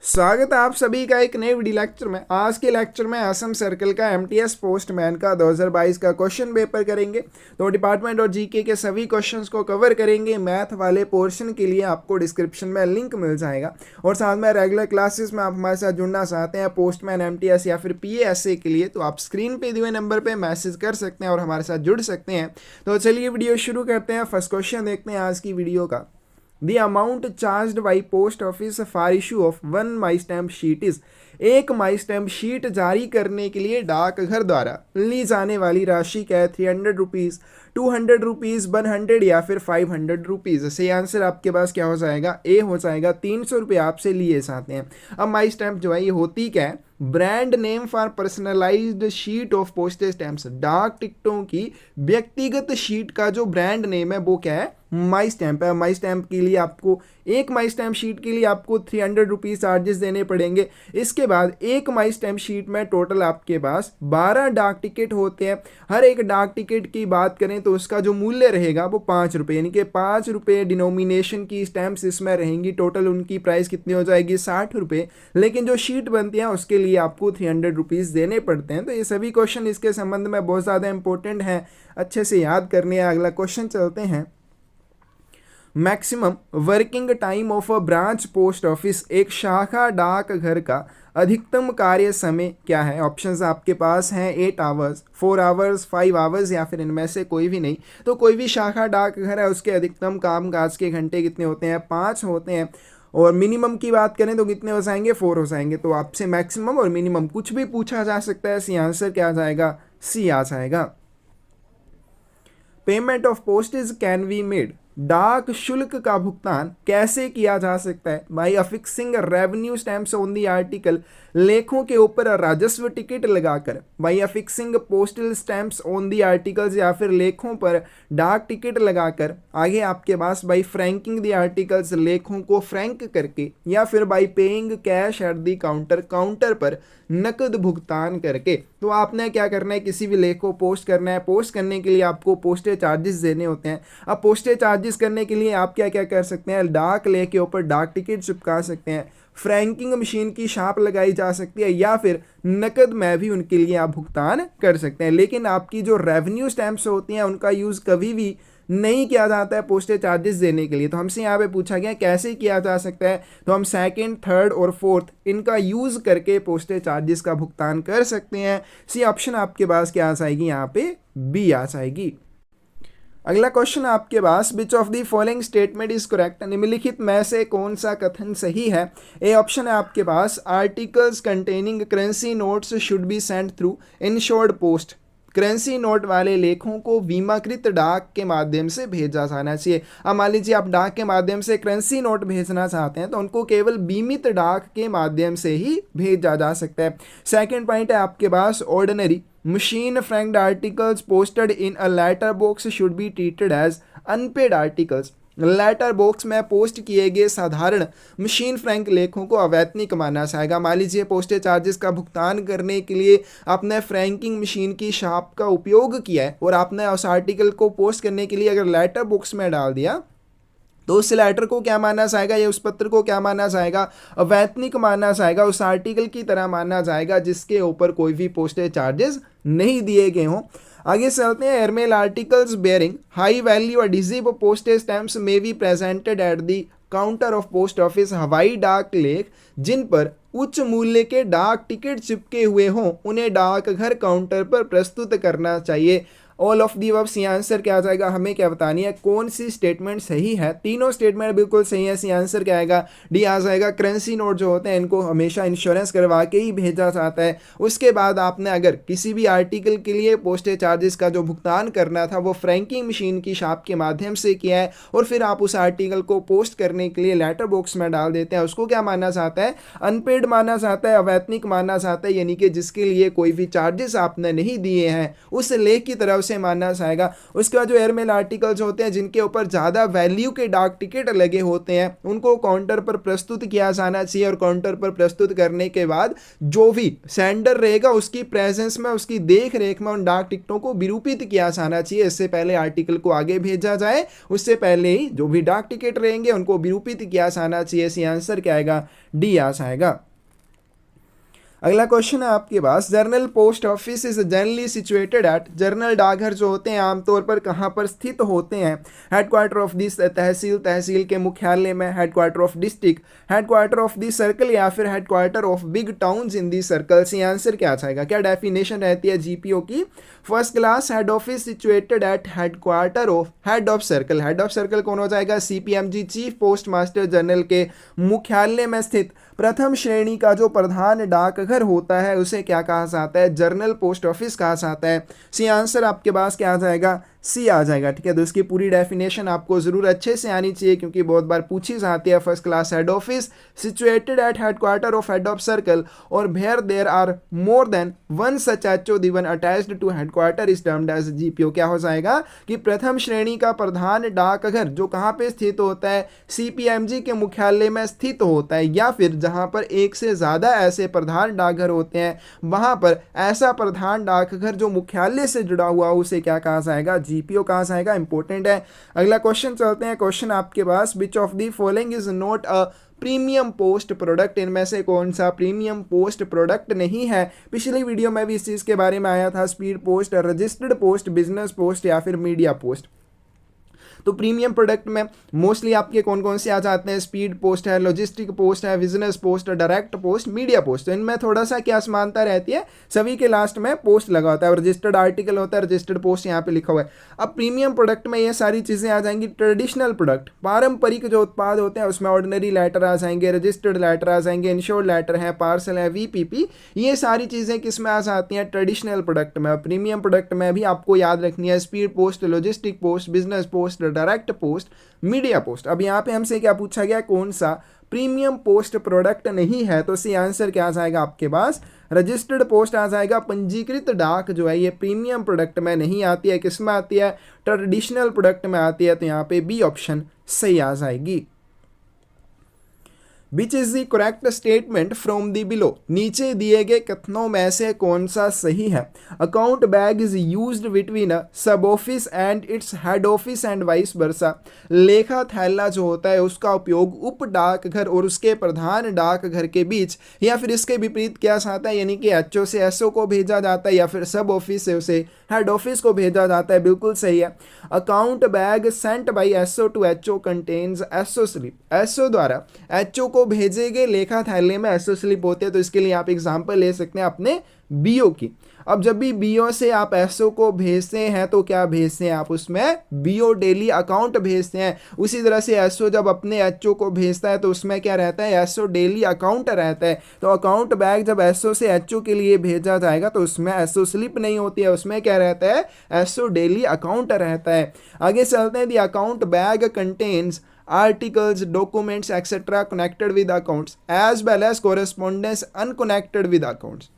स्वागत है आप सभी का एक नए वीडियो लेक्चर में। आज के लेक्चर में असम सर्कल का MTS पोस्टमैन का 2022 का क्वेश्चन पेपर करेंगे। तो डिपार्टमेंट और जीके के सभी क्वेश्चंस को कवर करेंगे। मैथ वाले पोर्शन के लिए आपको डिस्क्रिप्शन में लिंक मिल जाएगा और साथ में रेगुलर क्लासेस में आप हमारे साथ जुड़ना चाहते हैं पोस्टमैन MTS या फिर PASA के लिए, तो आप स्क्रीन पे दिए हुए नंबर पर मैसेज कर सकते हैं और हमारे साथ जुड़ सकते हैं। तो चलिए वीडियो शुरू करते हैं। फर्स्ट क्वेश्चन देखते हैं आज की वीडियो का। The amount charged by post office for issue of one my stamp sheet is, एक माई स्टैम्प शीट जारी करने के लिए डाकघर द्वारा ली जाने वाली राशि क्या है? 300 रुपीज़, 200 रुपीज़, 100 या फिर 500 रुपीज़। सही आंसर आपके पास क्या हो जाएगा? ए हो जाएगा। 300 रुपये आपसे लिए जाते हैं। अब माई स्टैम्प जो है ये होती क्या है? Brand name for personalised sheet of postage stamps. डाक टिकटों की व्यक्तिगत शीट का जो ब्रांड नेम है वो क्या है? माई स्टैम्प है। माई स्टैम्प के लिए आपको एक माई स्टैम्प शीट के लिए आपको 300 रुपीज़ चार्जेस देने पड़ेंगे। इसके बाद एक माई स्टैम्प शीट में टोटल आपके पास 12 डाक टिकट होते हैं। हर एक डाक टिकट की बात करें तो उसका जो मूल्य रहेगा वो 5 रुपये, यानी कि 5 रुपये डिनोमिनेशन की स्टैम्प्स इसमें रहेंगी। टोटल उनकी प्राइस कितनी हो जाएगी? 60 रुपये। लेकिन जो शीट बनती है उसके लिए आपको 300 रुपीज़ देने पड़ते हैं। तो ये सभी क्वेश्चन इसके संबंध में बहुत ज़्यादा इंपॉर्टेंट हैं, अच्छे से याद करने हैं। अगला क्वेश्चन चलते हैं। Maximum working time of a branch post office, एक शाखा डाकघर का अधिकतम कार्य समय क्या है? ऑप्शंस आपके पास हैं 8 आवर्स, 4 आवर्स, 5 आवर्स या फिर इनमें से कोई भी नहीं। तो कोई भी शाखा डाकघर है उसके अधिकतम कामकाज के घंटे कितने होते हैं? 5 होते हैं। और मिनिमम की बात करें तो कितने हो जाएंगे? 4 हो जाएंगे। तो आपसे मैक्सिमम और मिनिमम कुछ भी पूछा जा सकता है। सी आंसर क्या आ जाएगा? सी आ जाएगा। Payment of postage can be made, डाक शुल्क का भुगतान कैसे किया जा सकता है? By affixing revenue stamps on the article, लेखों के ऊपर राजस्व टिकट लगाकर। By affixing postal stamps on the articles, या फिर लेखों पर डाक टिकट लगाकर। आगे आपके पास बाई फ्रैंकिंग दी आर्टिकल्स, लेखों को फ्रैंक करके, या फिर by paying cash at the counter, counter पर नकद भुगतान करके। तो आपने क्या करना है? किसी भी लेख को पोस्ट करना है। पोस्ट करने के लिए आपको पोस्टेज चार्जेस देने होते हैं। अब पोस्टेज चार्जेस करने के लिए आप क्या क्या कर सकते हैं? डाक लेख के ऊपर डाक टिकट चिपका सकते हैं, फ्रैंकिंग मशीन की छाप लगाई जा सकती है, या फिर नकद में भी उनके लिए आप भुगतान कर सकते हैं। लेकिन आपकी जो रेवेन्यू स्टैम्प्स होती हैं उनका यूज़ कभी भी नहीं किया जाता है पोस्टेज चार्जेस देने के लिए। तो हमसे यहाँ पे पूछा गया कैसे किया जा सकता है। तो हम सेकंड, थर्ड और फोर्थ इनका यूज़ करके पोस्टेज चार्जेस का भुगतान कर सकते हैं। सी ऑप्शन आपके पास क्या आ जाएगी? यहाँ पे बी आ जाएगी। अगला क्वेश्चन आपके पास, which of the following statement is correct, निम्नलिखित में से कौन सा कथन सही है? ए ऑप्शन है आपके पास, articles containing currency notes should be sent through insured post, currency note वाले लेखों को बीमाकृत डाक के माध्यम से भेजा जाना चाहिए। अब मान लीजिए आप डाक के माध्यम से करेंसी नोट भेजना चाहते हैं तो उनको केवल बीमित डाक के माध्यम से ही भेजा जा सकता है। सेकंड पॉइंट है आपके पास, ordinary machine franked articles posted in a letter box should be treated as unpaid articles, letter box में पोस्ट किए गए साधारण मशीन फ्रैंक लेखों को अवैतनिक माना जाएगा। मान लीजिए पोस्टेज चार्जेस का भुगतान करने के लिए आपने फ्रैंकिंग मशीन की छाप का उपयोग किया है और आपने उस आर्टिकल को पोस्ट करने के लिए अगर लेटर बॉक्स में डाल दिया तो उस लेटर को क्या माना जाएगा, या उस पत्र को क्या माना जाएगा? अवैतनिक माना जाएगा। उस आर्टिकल की तरह माना जाएगा जिसके ऊपर कोई भी पोस्टेज चार्जेस नहीं दिए गए हों। आगे चलते हैं। Airmail articles bearing high value adhesive postage stamps may be presented at the counter of post office, हवाई डाक लेख जिन पर उच्च मूल्य के डाक टिकट चिपके हुए हों उन्हें डाकघर काउंटर पर प्रस्तुत करना चाहिए। All of the above. C answer क्या आ जाएगा? हमें क्या बतानी है कौन सी स्टेटमेंट सही है? तीनों स्टेटमेंट बिल्कुल सही है। सी आंसर क्या आएगा? डी आ जाएगा। करेंसी नोट जो होते हैं इनको हमेशा इंश्योरेंस करवा के ही भेजा जाता है। उसके बाद आपने अगर किसी भी आर्टिकल के लिए पोस्टेज चार्जेस का जो भुगतान करना था वो फ्रैंकिंग मशीन की छाप के माध्यम से किया है और फिर आप उस आर्टिकल को पोस्ट करने के लिए लेटर बॉक्स में डाल देते हैं, उसको क्या माना जाता है? अनपेड माना जाता है, अवैतनिक माना जाता है। यानी कि जिसके लिए कोई भी चार्जेस आपने नहीं दिए हैं उस लेख की तरफ से माना जाएगा। उसके बाद जो एयरमेल आर्टिकल्स होते हैं जिनके ऊपर ज़्यादा वैल्यू के डाक टिकट लगे होते हैं उनको काउंटर पर प्रस्तुत किया जाना चाहिए, और काउंटर पर प्रस्तुत करने के बाद जो भी सेंडर रहेगा उसकी प्रेजेंस में, उसकी देख रेख में उन डाक टिकटों को विरूपित किया जाना चाहिए। इससे पहले आर्टिकल को आगे भेजा जाए उससे पहले ही जो भी डाक टिकट रहेंगे उनको विरूपित किया जाना चाहिए। इसी आंसर क्या आएगा, डी आ जाएगा। अगला क्वेश्चन है आपके पास, general post office is generally situated at, general डाकघर जो होते हैं आमतौर पर कहाँ पर स्थित होते हैं? हेडक्वार्टर ऑफ दिस तहसील, तहसील के मुख्यालय में, headquarter of district, headquarter of the circle, या फिर headquarter of big towns in the circles. ये आंसर क्या आएगा? क्या डेफिनेशन रहती है जीपीओ की? First class head office situated at headquarter of head of circle, head of circle कौन हो जाएगा? सीपीएमजी, चीफ पोस्ट मास्टर जनरल के मुख्यालय में स्थित प्रथम श्रेणी का जो प्रधान डाकघर होता है उसे क्या कहा जाता है? जर्नल पोस्ट ऑफिस कहा जाता है। सी आंसर आपके पास क्या आ जाएगा? सी आ जाएगा। ठीक है, तो इसकी पूरी डेफिनेशन आपको जरूर अच्छे से आनी चाहिए क्योंकि बहुत बार पूछी जाती है। First class head office situated at headquarter of head of circle और where there are more than one such HO one attached to headquarter is termed as GPO. क्या हो जाएगा कि प्रथम श्रेणी का प्रधान डाकघर जो कहाँ पे स्थित होता है? सीपीएमजी के मुख्यालय में स्थित होता है, या फिर जहां पर एक से ज्यादा ऐसे प्रधान डाकघर होते हैं वहां पर ऐसा प्रधान डाकघर जो मुख्यालय से जुड़ा हुआ उसे क्या कहा जाएगा? जीपीओ कहा जाएगा। इंपॉर्टेंट है। अगला क्वेश्चन चलते हैं। क्वेश्चन आपके पास, which of the following is not a premium post product, इनमें से कौन सा प्रीमियम पोस्ट प्रोडक्ट नहीं है? पिछली वीडियो में भी इस चीज के बारे में आया था, speed post, registered post, business post या फिर मीडिया पोस्ट। तो प्रीमियम प्रोडक्ट में मोस्टली आपके कौन कौन से आ जाते हैं? स्पीड पोस्ट है, लॉजिस्टिक पोस्ट है, business post, direct post, media post. तो इनमें थोड़ा सा क्या समानता रहती है, सभी के लास्ट में पोस्ट लगा होता है, रजिस्टर्ड आर्टिकल होता है, रजिस्टर्ड पोस्ट यहाँ पे लिखा हुआ है। अब प्रीमियम प्रोडक्ट में ये सारी चीजें आ जाएंगी। ट्रेडिशनल प्रोडक्ट, पारंपरिक जो उत्पाद होते हैं उसमें ऑर्डिनरी लेटर आ जाएंगे, रजिस्टर्ड लेटर आ जाएंगे, इंश्योर्ड लेटर है, पार्सल है, वीपीपी, ये सारी चीजें किस में आ जाती हैं? ट्रेडिशनल प्रोडक्ट में। प्रीमियम प्रोडक्ट में भी आपको याद रखनी है speed post, logistic post, business post, direct post, media post. अब यहां पे हमसे क्या पूछा गया, कौन सा प्रीमियम पोस्ट प्रोडक्ट नहीं है? तो सी आंसर क्या आ जाएगा आपके पास? रजिस्टर्ड पोस्ट आ जाएगा। पंजीकृत डाक जो है ये प्रीमियम प्रोडक्ट में नहीं आती है, किस में आती है? ट्रेडिशनल प्रोडक्ट में आती है। तो यहाँ पे बी ऑप्शन सही आ जाएगी। विच is the correct statement from the below, नीचे दिए गए कथनों में से कौन सा सही है? Account bag is used between a sub office and its head office and vice versa, लेखा थैला जो होता है उसका उपयोग उप डाकघर और उसके प्रधान डाकघर के बीच या फिर इसके विपरीत किया जाता है, यानी कि एचओ से एसओ को भेजा जाता है या फिर सब ऑफिस से उसे हेड ऑफिस को भेजा जाता है। बिल्कुल सही है। Account bag sent by SO to HO contains SO slip, SO द्वारा एचओ को भेजे गए लेखा थैले में एसओ स्लिप होते हैं। तो इसके लिए आप एग्जांपल ले सकते हैं अपने बीओ की। अब जब भी बीओ से आप एसओ को भेजते हैं तो क्या भेजते हैं आप? उसमें बीओ डेली अकाउंट भेजते हैं। उसी तरह से एसओ जब अपने एचओ को भेजता है तो उसमें क्या रहता है? एसओ डेली अकाउंट रहता है। तो अकाउंट बैग जब एसओ से एचओ के लिए भेजा जाएगा तो उसमें एसओ स्लिप नहीं होती है, उसमें क्या रहता है? एसओ डेली अकाउंट रहता है। आगे चलते हैं। The account bag contains articles, documents, etc. connected with accounts as well as correspondence unconnected with accounts.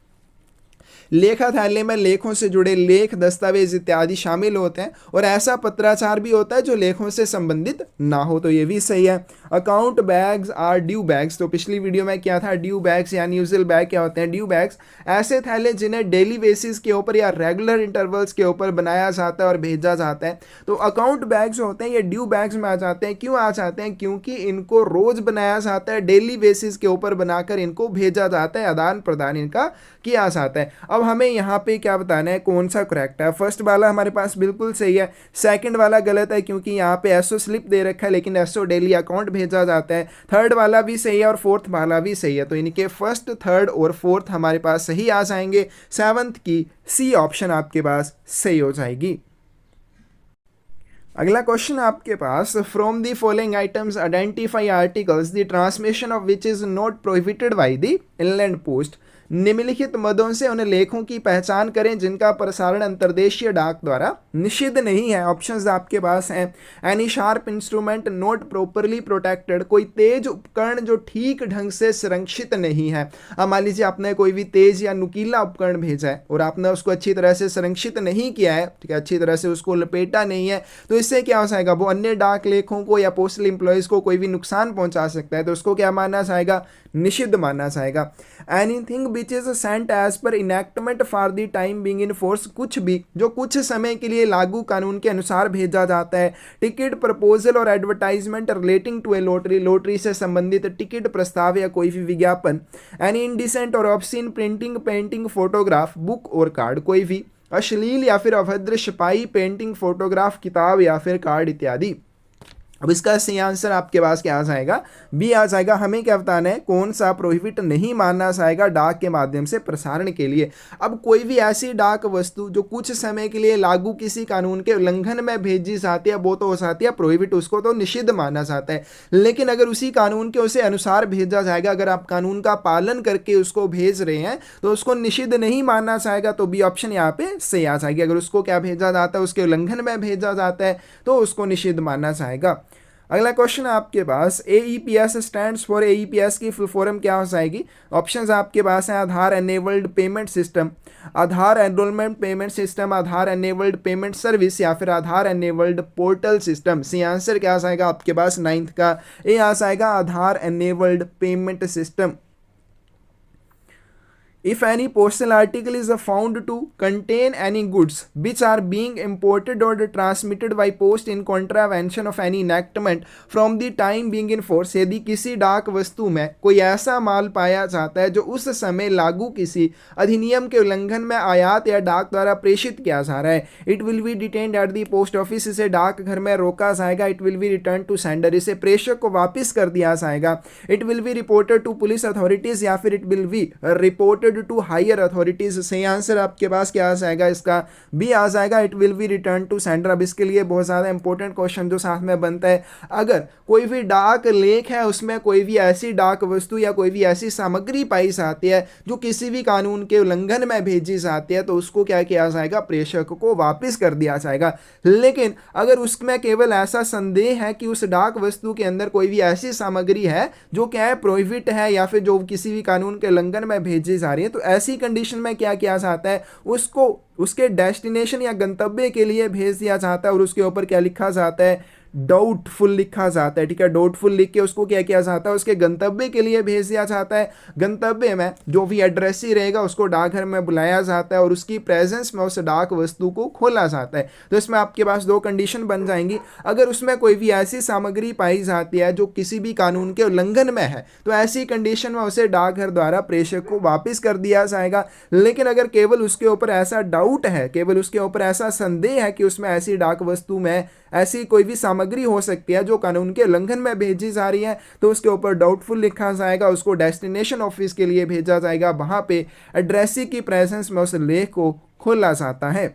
लेखा थैले में लेखों से जुड़े लेख, दस्तावेज इत्यादि शामिल होते हैं और ऐसा पत्राचार भी होता है जो लेखों से संबंधित ना हो। तो ये भी सही है। Account bags are due bags, तो पिछली वीडियो में क्या था? ड्यू बैग्स यानी यूजुअल बैग क्या होते हैं? ड्यू बैग्स ऐसे थैले जिन्हें डेली बेसिस के ऊपर या रेगुलर इंटरवल्स के ऊपर बनाया जाता है और भेजा जाता है। तो अकाउंट बैग्स होते हैं ये ड्यू बैग्स में आ जाते हैं। क्यों आ जाते हैं? क्योंकि इनको रोज बनाया जाता है, डेली बेसिस के ऊपर बनाकर इनको भेजा जाता है, आदान प्रदान इनका किया जाता है। अब हमें यहाँ पे क्या बताना है, कौन सा करेक्ट है? फर्स्ट वाला हमारे पास बिल्कुल सही है, सेकंड वाला गलत है क्योंकि यहाँ पे एसओ स्लिप दे रखा है लेकिन एसओ डेली अकाउंट भेजा जाता है। थर्ड वाला भी सही है और फोर्थ वाला भी सही है। तो इनके फर्स्ट, थर्ड और फोर्थ हमारे पास सही आ जाएंगे। सेवंथ की सी ऑप्शन आपके पास सही हो जाएगी। अगला क्वेश्चन आपके पास, from the following items identify articles the transmission of which is not prohibited by the inland post. निम्नलिखित मदों से उन लेखों की पहचान करें जिनका प्रसारण अंतर्देशीय डाक द्वारा निषिद्ध नहीं है। ऑप्शंस आपके पास हैं, any sharp instrument not properly protected, कोई तेज उपकरण जो ठीक ढंग से सुरक्षित नहीं है। अब मान लीजिए आपने कोई भी तेज या नुकीला उपकरण भेजा है और आपने उसको अच्छी तरह से संरक्षित नहीं किया है, ठीक है, अच्छी तरह से उसको लपेटा नहीं है, तो इससे क्या हो जाएगा, वो अन्य डाक लेखों को या पोस्टल एम्प्लॉयज को कोई भी नुकसान पहुंचा सकता है, तो उसको क्या माना जाएगा, निषिद्ध माना जाएगा। Anything which is sent as per enactment for the time being in force, कुछ भी जो कुछ समय के लिए लागू कानून के अनुसार भेजा जाता है। टिकट प्रपोजल और advertisement relating to a lottery, lottery से संबंधित टिकट प्रस्ताव या कोई भी विज्ञापन। एनी इंडिसेंट और obscene printing, painting, photograph, book और कार्ड, कोई भी अश्लील या फिर अभद्र छपाई, पेंटिंग, फोटोग्राफ, किताब या फिर कार्ड इत्यादि। अब इसका सही आंसर आपके पास क्या आ जाएगा, बी आ जाएगा। हमें क्या बताना है, कौन सा प्रोहिबिट नहीं मानना जाएगा डाक के माध्यम से प्रसारण के लिए। अब कोई भी ऐसी डाक वस्तु जो कुछ समय के लिए लागू किसी कानून के उल्लंघन में भेजी जाती है वो तो हो जाती है प्रोहिबिट, उसको तो निषिद्ध माना जाता है। लेकिन अगर उसी कानून के उसे अनुसार भेजा जाएगा, अगर आप कानून का पालन करके उसको भेज रहे हैं तो उसको निषिद्ध नहीं माना जाएगा, तो बी ऑप्शन यहाँ पे सही आ जाएगी। अगर उसको क्या भेजा जाता है, उसके उल्लंघन में भेजा जाता है तो उसको निषिद्ध माना जाएगा। अगला क्वेश्चन आपके पास, AEPS स्टैंड्स फॉर, AEPS की फुल फॉर्म क्या हो जाएगी। ऑप्शंस आपके पास हैं, Aadhaar enabled payment system, Aadhaar enrolment payment system, Aadhaar enabled payment service या फिर Aadhaar enabled portal system. C answer क्या आ जाएगा आपके पास 9th का ए आ जाएगा, Aadhaar enabled payment system. If any postal article is found to contain any goods which are being imported or transmitted by post in contravention of any enactment from the time being in force, यदि किसी डाक वस्तु में कोई ऐसा माल पाया जाता है जो उस समय लागू किसी अधिनियम के उल्लंघन में आयात या डाक द्वारा प्रेषित किया जा रहा है, it will be detained at the post office, इसे डाक घर में रोका जाएगा। It will be return to sender, इसे प्रेषक को वापस कर दिया जाएगा। It will be reported to police authorities या फिर it will be reported to higher authorities. सही आंसर आपके पास क्या आ जाएगा, इसका बी आ जाएगा, it will be return to sender. अब इसके लिए बहुत ज्यादा इंपॉर्टेंट क्वेश्चन जो साथ में बनता है, अगर कोई भी डाक लेख है उसमें कोई भी ऐसी डाक वस्तु या कोई भी ऐसी सामग्री पाई जाती है जो किसी भी कानून के उल्लंघन में भेजी जाती है तो उसको क्या किया जाएगा, प्रेषक को वापस कर दिया जाएगा। लेकिन अगर उसमें केवल ऐसा संदेह है कि उस डाक वस्तु के अंदर कोई भी ऐसी सामग्री है जो क्या है, प्रोहिबिट है या फिर जो किसी भी कानून के उल्लंघन में भेजी जा रही है, तो ऐसी कंडीशन में क्या किया जाता है, उसको उसके डेस्टिनेशन या गंतव्य के लिए भेज दिया जाता है और उसके ऊपर क्या लिखा जाता है, डाउटफुल लिखा जाता है। ठीक है, डाउटफुल लिख के उसको क्या किया जाता है, उसके गंतव्य के लिए भेज दिया जाता है। गंतव्य में जो भी एड्रेस ही रहेगा उसको डाकघर में बुलाया जाता है और उसकी प्रेजेंस में उस डाक वस्तु को खोला जाता है। तो इसमें आपके पास दो कंडीशन बन जाएंगी, अगर उसमें कोई भी ऐसी सामग्री पाई जाती है जो किसी भी कानून के उल्लंघन में है तो ऐसी कंडीशन में उसे डाकघर द्वारा प्रेषक को वापस कर दिया जाएगा। लेकिन अगर केवल उसके ऊपर ऐसा डाउट है, केवल उसके ऊपर ऐसा संदेह है कि उसमें ऐसी डाक वस्तु में ऐसी कोई भी सामग्री हो सकती है जो कानून के उल्लंघन में भेजी जा रही है, तो उसके ऊपर डाउटफुल लिखा जाएगा, उसको डेस्टिनेशन ऑफिस के लिए भेजा जाएगा, वहां पे एड्रेसी की प्रेजेंस में उस लेख को खोला जाता है।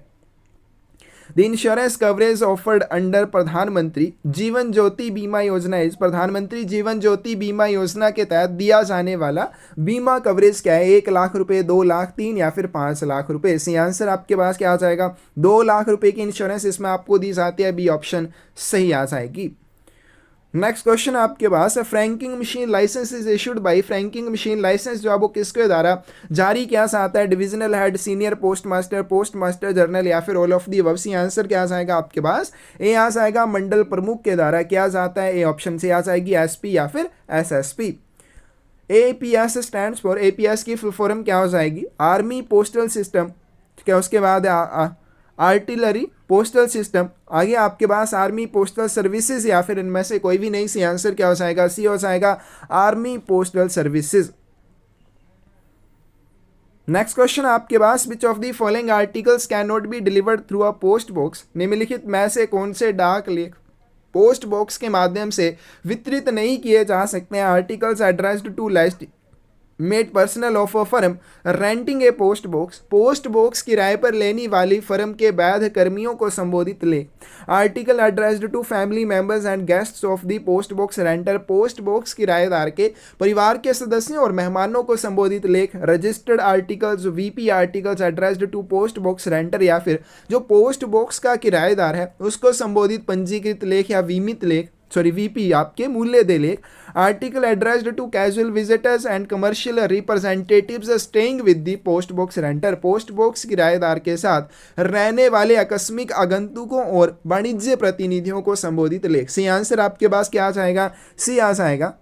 The insurance coverage offered under प्रधानमंत्री जीवन ज्योति बीमा योजना इस, प्रधानमंत्री जीवन ज्योति बीमा योजना के तहत दिया जाने वाला बीमा कवरेज क्या है, 1 लाख रुपए, 2 लाख, 3 या फिर 5 लाख रुपए। इसी आंसर आपके पास क्या आ जाएगा, 2 लाख रुपए की इंश्योरेंस इसमें आपको दी जाती है, बी ऑप्शन सही आ जाएगी। नेक्स्ट क्वेश्चन आपके पास है, franking machine license is issued by, franking machine license जो है वो किसके द्वारा जारी किया जाता है, divisional head, senior post master general या फिर all of the above. C answer क्या आ जाएगा आपके पास, ए आ जाएगा, मंडल प्रमुख के द्वारा किया जाता है, ए ऑप्शन से आ जाएगी, एसपी या फिर SSP. APS stands for, APS की फुल फॉर्म क्या हो जाएगी, आर्मी पोस्टल सिस्टम, ठीक है, उसके बाद आर्टिलरी पोस्टल सिस्टम, आगे आपके पास आर्मी पोस्टल सर्विसेज या फिर इनमें से कोई भी नहीं। सी आंसर क्या हो जाएगा, सी हो जाएगा, army postal services. Next question आपके पास, which of the following articles can not be delivered through a post box, निम्नलिखित में से कौन से डाक लेख पोस्ट बॉक्स के माध्यम से वितरित नहीं किए जा सकते हैं। Articles addressed to made personnel of a firm renting a post box किराए पर लेने वाली फर्म के वैध कर्मियों को संबोधित लेख। Article addressed to family members and guests of the post box renter, post box किराएदार के परिवार के सदस्यों और मेहमानों को संबोधित लेख। Registered articles, VP articles addressed to post box renter या फिर जो पोस्ट बॉक्स का किराएदार है उसको संबोधित पंजीकृत लेख या बीमित लेख, वीपी आपके मूल्य दे लेख। Article addressed to casual visitors and commercial representatives staying with the post box renter, post box किराएदार के साथ रहने वाले आकस्मिक आगंतुकों और वाणिज्य प्रतिनिधियों को संबोधित लेख। सी आंसर आपके पास क्या आ जाएगा? सी आ जाएगा।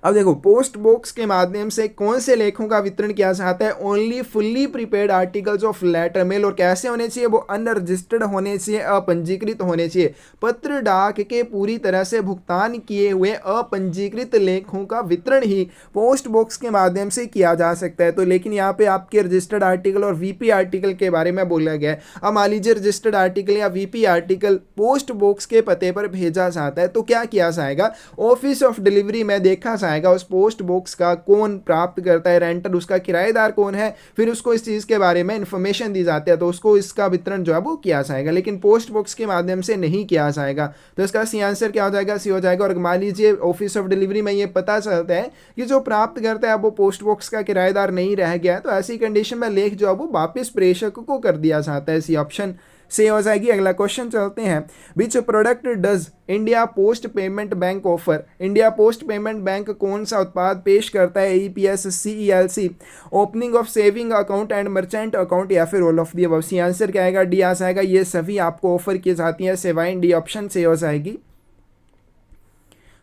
अब देखो, पोस्ट बॉक्स के माध्यम से कौन से लेखों का वितरण किया जाता है? Only fully prepaid articles of letter mail. और कैसे होने चाहिए? वो अनरजिस्टर्ड होने चाहिए, अपंजीकृत होने चाहिए। पत्र डाक के पूरी तरह से भुगतान किए हुए अपंजीकृत लेखों का वितरण ही पोस्ट बॉक्स के माध्यम से किया जा सकता है। तो लेकिन यहाँ पे आपके रजिस्टर्ड आर्टिकल और वीपी आर्टिकल के बारे में बोला गया है। अब मान लीजिए रजिस्टर्ड आर्टिकल या वीपी आर्टिकल पोस्ट बॉक्स के पते पर भेजा जाता है तो क्या किया जाएगा? ऑफिस ऑफ डिलीवरी में देखा जाएगा उस पोस्ट बॉक्स का कौन प्राप्त करता है, रेंटर उसका किराएदार कौन है, फिर उसको इस चीज के बारे में इंफॉर्मेशन दी जाती है तो उसको इसका वितरण जो है वो किया जाएगा। लेकिन पोस्ट बॉक्स के माध्यम से नहीं किया जाएगा। तो इसका सी आंसर क्या हो जाएगा? सी हो जाएगा। और मान लीजिए ऑफिस ऑफ डिलीवरी में ये पता चलता है कि जो प्राप्त करता है वो पोस्ट बॉक्स का किराएदार नहीं रह गया है, तो ऐसी कंडीशन में लेख जो है वो वापिस प्रेषक को कर दिया जाता है। सी ऑप्शन से हो जाएगी। अगला क्वेश्चन चलते हैं। Which product does India post payment bank offer? India post payment bank कौन सा उत्पाद पेश करता है? EPS, CELC, opening of saving account and merchant account या फिर all of the above? C answer क्या आएगा? डी आ जाएगा। ये सभी आपको ऑफर की जाती है सेवाएं। डी ऑप्शन से हो जाएगी।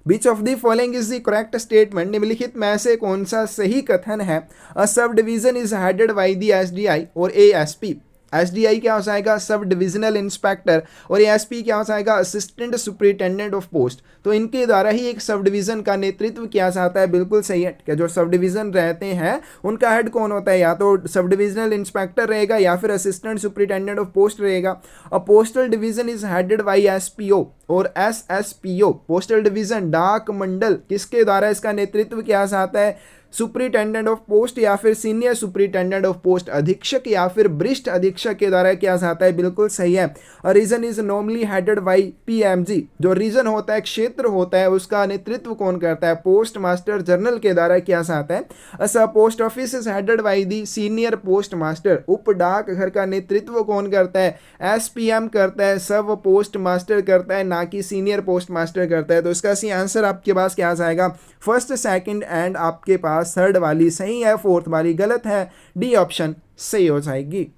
Which of the following is the correct statement? निम्नलिखित में से कौन सा सही कथन है? A sub division is headed by the SDI और एएसपी। एसडीआई क्या हो जाएगा? Sub divisional inspector. और एएसपी क्या हो जाएगा? Assistant superintendent of post. तो इनके द्वारा ही एक सब डिवीजन का नेतृत्व किया जाता है। बिल्कुल सही है कि जो सब डिवीजन रहते हैं उनका हेड कौन होता है? या तो सब डिविजनल इंस्पेक्टर रहेगा या फिर असिस्टेंट सुपरिटेंडेंट ऑफ पोस्ट रहेगा। और postal division is headed by SPO और एसएसपीओ। पोस्टल डिवीजन डाक मंडल किसके द्वारा इसका नेतृत्व किया जाता है? सुपरिटेंडेंट ऑफ पोस्ट या फिर सीनियर सुपरिटेंडेंट ऑफ पोस्ट, अधीक्षक या फिर वरिष्ठ अधीक्षक के द्वारा किया जाता है। बिल्कुल सही है। और region is normally headed by PMG. जो रीजन होता है, क्षेत्र होता है, उसका नेतृत्व कौन करता है? पोस्ट मास्टर जनरल के द्वारा किया जाता है। ऐसा post office is headed by the senior post master. उप डाक घर का नेतृत्व कौन करता है? एसपीएम करता है, सब पोस्ट मास्टर करता है, ना कि सीनियर पोस्ट मास्टर करता है। तो इसका सी आंसर आपके पास क्या आ जाएगा? फर्स्ट, सेकंड एंड आपके पास थर्ड वाली सही है, फोर्थ वाली गलत है। डी ऑप्शन सही हो जाएगी।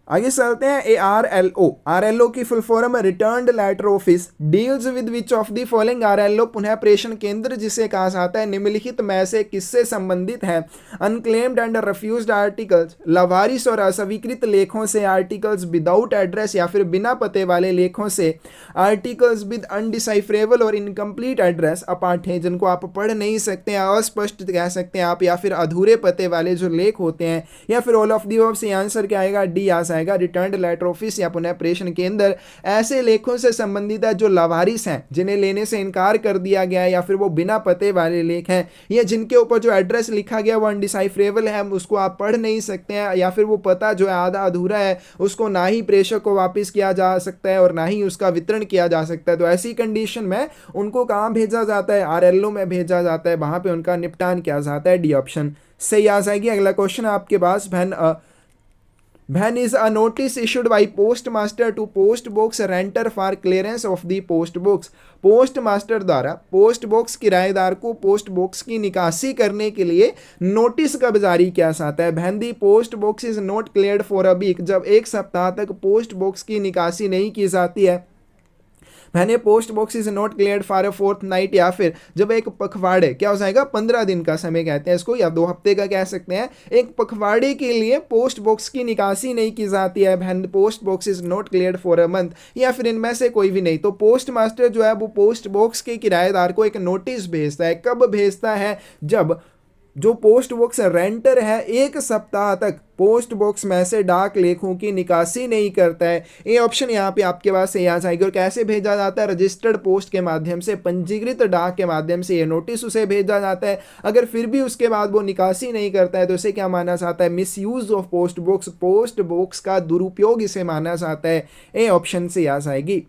आगे चलते हैं। ARLO, आरएलओ की full form returned letter office deals with which of the following? RLO पुनः प्रेषण केंद्र जिसे कहा जाता है निम्नलिखित में से किससे संबंधित है? अनक्लेम्ड एंड रिफ्यूज्ड आर्टिकल्स, लावारिस और अस्वीकृत लेखों से, आर्टिकल्स विदाउट एड्रेस या फिर बिना पते वाले लेखों से, आर्टिकल्स विद अनडिसाइफरेबल और इनकम्प्लीट एड्रेस, अपाठे जिनको आप पढ़ नहीं सकते, अस्पष्ट कह सकते हैं आप, या फिर अधूरे पते वाले जो लेख होते हैं, या फिर ऑल ऑफ दी अबव? से आंसर क्या आएगा? डी आ जाएगा। रिटर्न्ड लेटर ऑफिस या पुनः प्रेषण केंद्र ऐसे लेखों से संबंधित है जो लावारिस हैं, जिन्हें लेने से इनकार कर दिया गया है, या फिर वो बिना पते वाले लेख हैं, या जिनके ऊपर जो एड्रेस लिखा गया वो अनडिसाइफरेबल है, उसको आप पढ़ नहीं सकते हैं, या फिर वो पता जो है आधा अधूरा है, उसको ना ही प्रेषक को वापस किया जा सकता है और ना ही उसका वितरण किया जा सकता है। तो ऐसी कंडीशन में उनको कहाँ भेजा जाता है? आरएलओ में भेजा जाता है, वहां पे उनका निपटान किया जाता है। डी ऑप्शन सही आ जाएगी। अगला क्वेश्चन आपके पास। When is a notice issued by postmaster to post box renter for clearance of the post box? Post master द्वारा पोस्ट बॉक्स किराएदार को पोस्ट बॉक्स की निकासी करने के लिए नोटिस कब जारी किया जाता है? When the post box is not cleared for a week, जब एक सप्ताह तक पोस्ट बॉक्स की निकासी नहीं की जाती है। मैंने post box is not cleared for a fourth night, या फिर जब एक पखवाड़े, क्या हो जाएगा? 15 दिन का समय कहते हैं इसको, या 2 हफ्ते का कह सकते हैं, एक पखवाड़े के लिए पोस्ट बॉक्स की निकासी नहीं की जाती है। Post box is not cleared for a month, या फिर इनमें से कोई भी नहीं। तो पोस्ट मास्टर जो है वो पोस्ट बॉक्स के किराएदार को एक नोटिस भेजता है। कब भेजता है? जब जो पोस्ट बॉक्स रेंटर है 1 सप्ताह तक पोस्ट बॉक्स में से डाक लेखों की निकासी नहीं करता है। ये ऑप्शन यहाँ पे आपके पास सही आ जाएगी। और कैसे भेजा जाता है? रजिस्टर्ड पोस्ट के माध्यम से, पंजीकृत डाक के माध्यम से ये नोटिस उसे भेजा जाता है। अगर फिर भी उसके बाद वो निकासी नहीं करता है तो इसे क्या माना जाता है? Miss use of post box का दुरुपयोग इसे माना जाता है। ये ऑप्शन से आ जाएगी।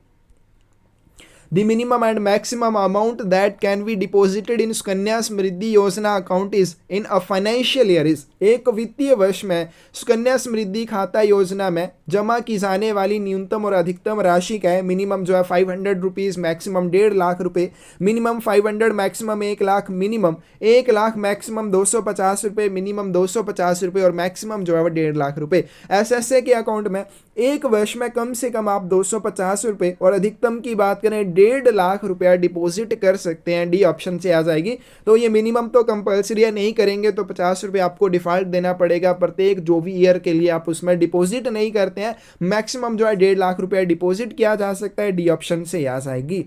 The minimum and maximum amount that can be deposited in Sukanya Samriddhi योजना account is in a financial year is, एक वित्तीय वर्ष में सुकन्या समृद्धि खाता योजना में जमा की जाने वाली न्यूनतम और अधिकतम राशि का है। मिनिमम जो है 500 रुपीज़, मैक्सिमम 1.5 लाख रुपए, minimum 500, maximum 1 lakh, minimum 1 lakh, maximum 250 रुपये, मिनिमम 250 रुपये और मैक्सिमम जो है वो 1.5 लाख रुपए। एसएसए के अकाउंट में एक वर्ष में कम से कम आप 250 रुपये और अधिकतम की बात करें 1.5 लाख रुपया डिपॉजिट कर सकते हैं। डी ऑप्शन से आ जाएगी। तो ये मिनिमम तो कंपलसरी है, नहीं करेंगे तो 50 रुपये आपको डिफॉल्ट देना पड़ेगा प्रत्येक जो भी ईयर के लिए आप उसमें डिपॉजिट नहीं करते हैं। मैक्सिमम जो है 1.5 लाख रुपया डिपॉजिट किया जा सकता है। डी ऑप्शन से आ जाएगी।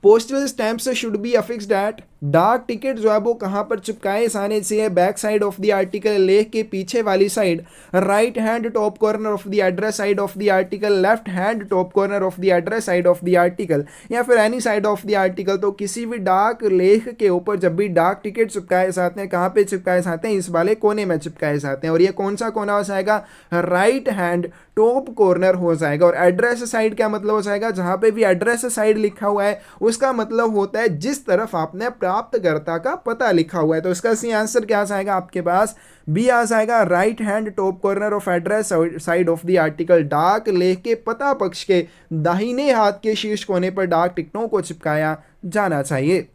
Postal stamps should be affixed at, डाक टिकट जो है वो कहाँ पर चिपकाए जाने चाहिए? Back side of the article, लेख के पीछे वाली side, right hand top corner of the address side of the article, left hand top corner of the address side of the article, या फिर any side of the article. तो किसी भी डाक लेख के ऊपर जब भी डाक टिकट चिपकाए जाते हैं, कहाँ पे चिपकाए जाते हैं? इस वाले कोने में चिपकाए जाते हैं। और ये कौन सा कोना हो जाएगा? राइट हैंड टॉप कॉर्नर हो जाएगा। और एड्रेस साइड क्या मतलब हो जाएगा? जहाँ पे भी एड्रेस साइड लिखा हुआ है उसका मतलब होता है जिस तरफ आपने प्राप्तकर्ता का पता लिखा हुआ है। तो इसका सही आंसर क्या आ जाएगा आपके पास? बी आ जाएगा, right hand top corner of address side of the article. डाक लेख के पता पक्ष के दाहिने हाथ के शीर्ष कोने पर डाक टिकटों को चिपकाया जाना चाहिए।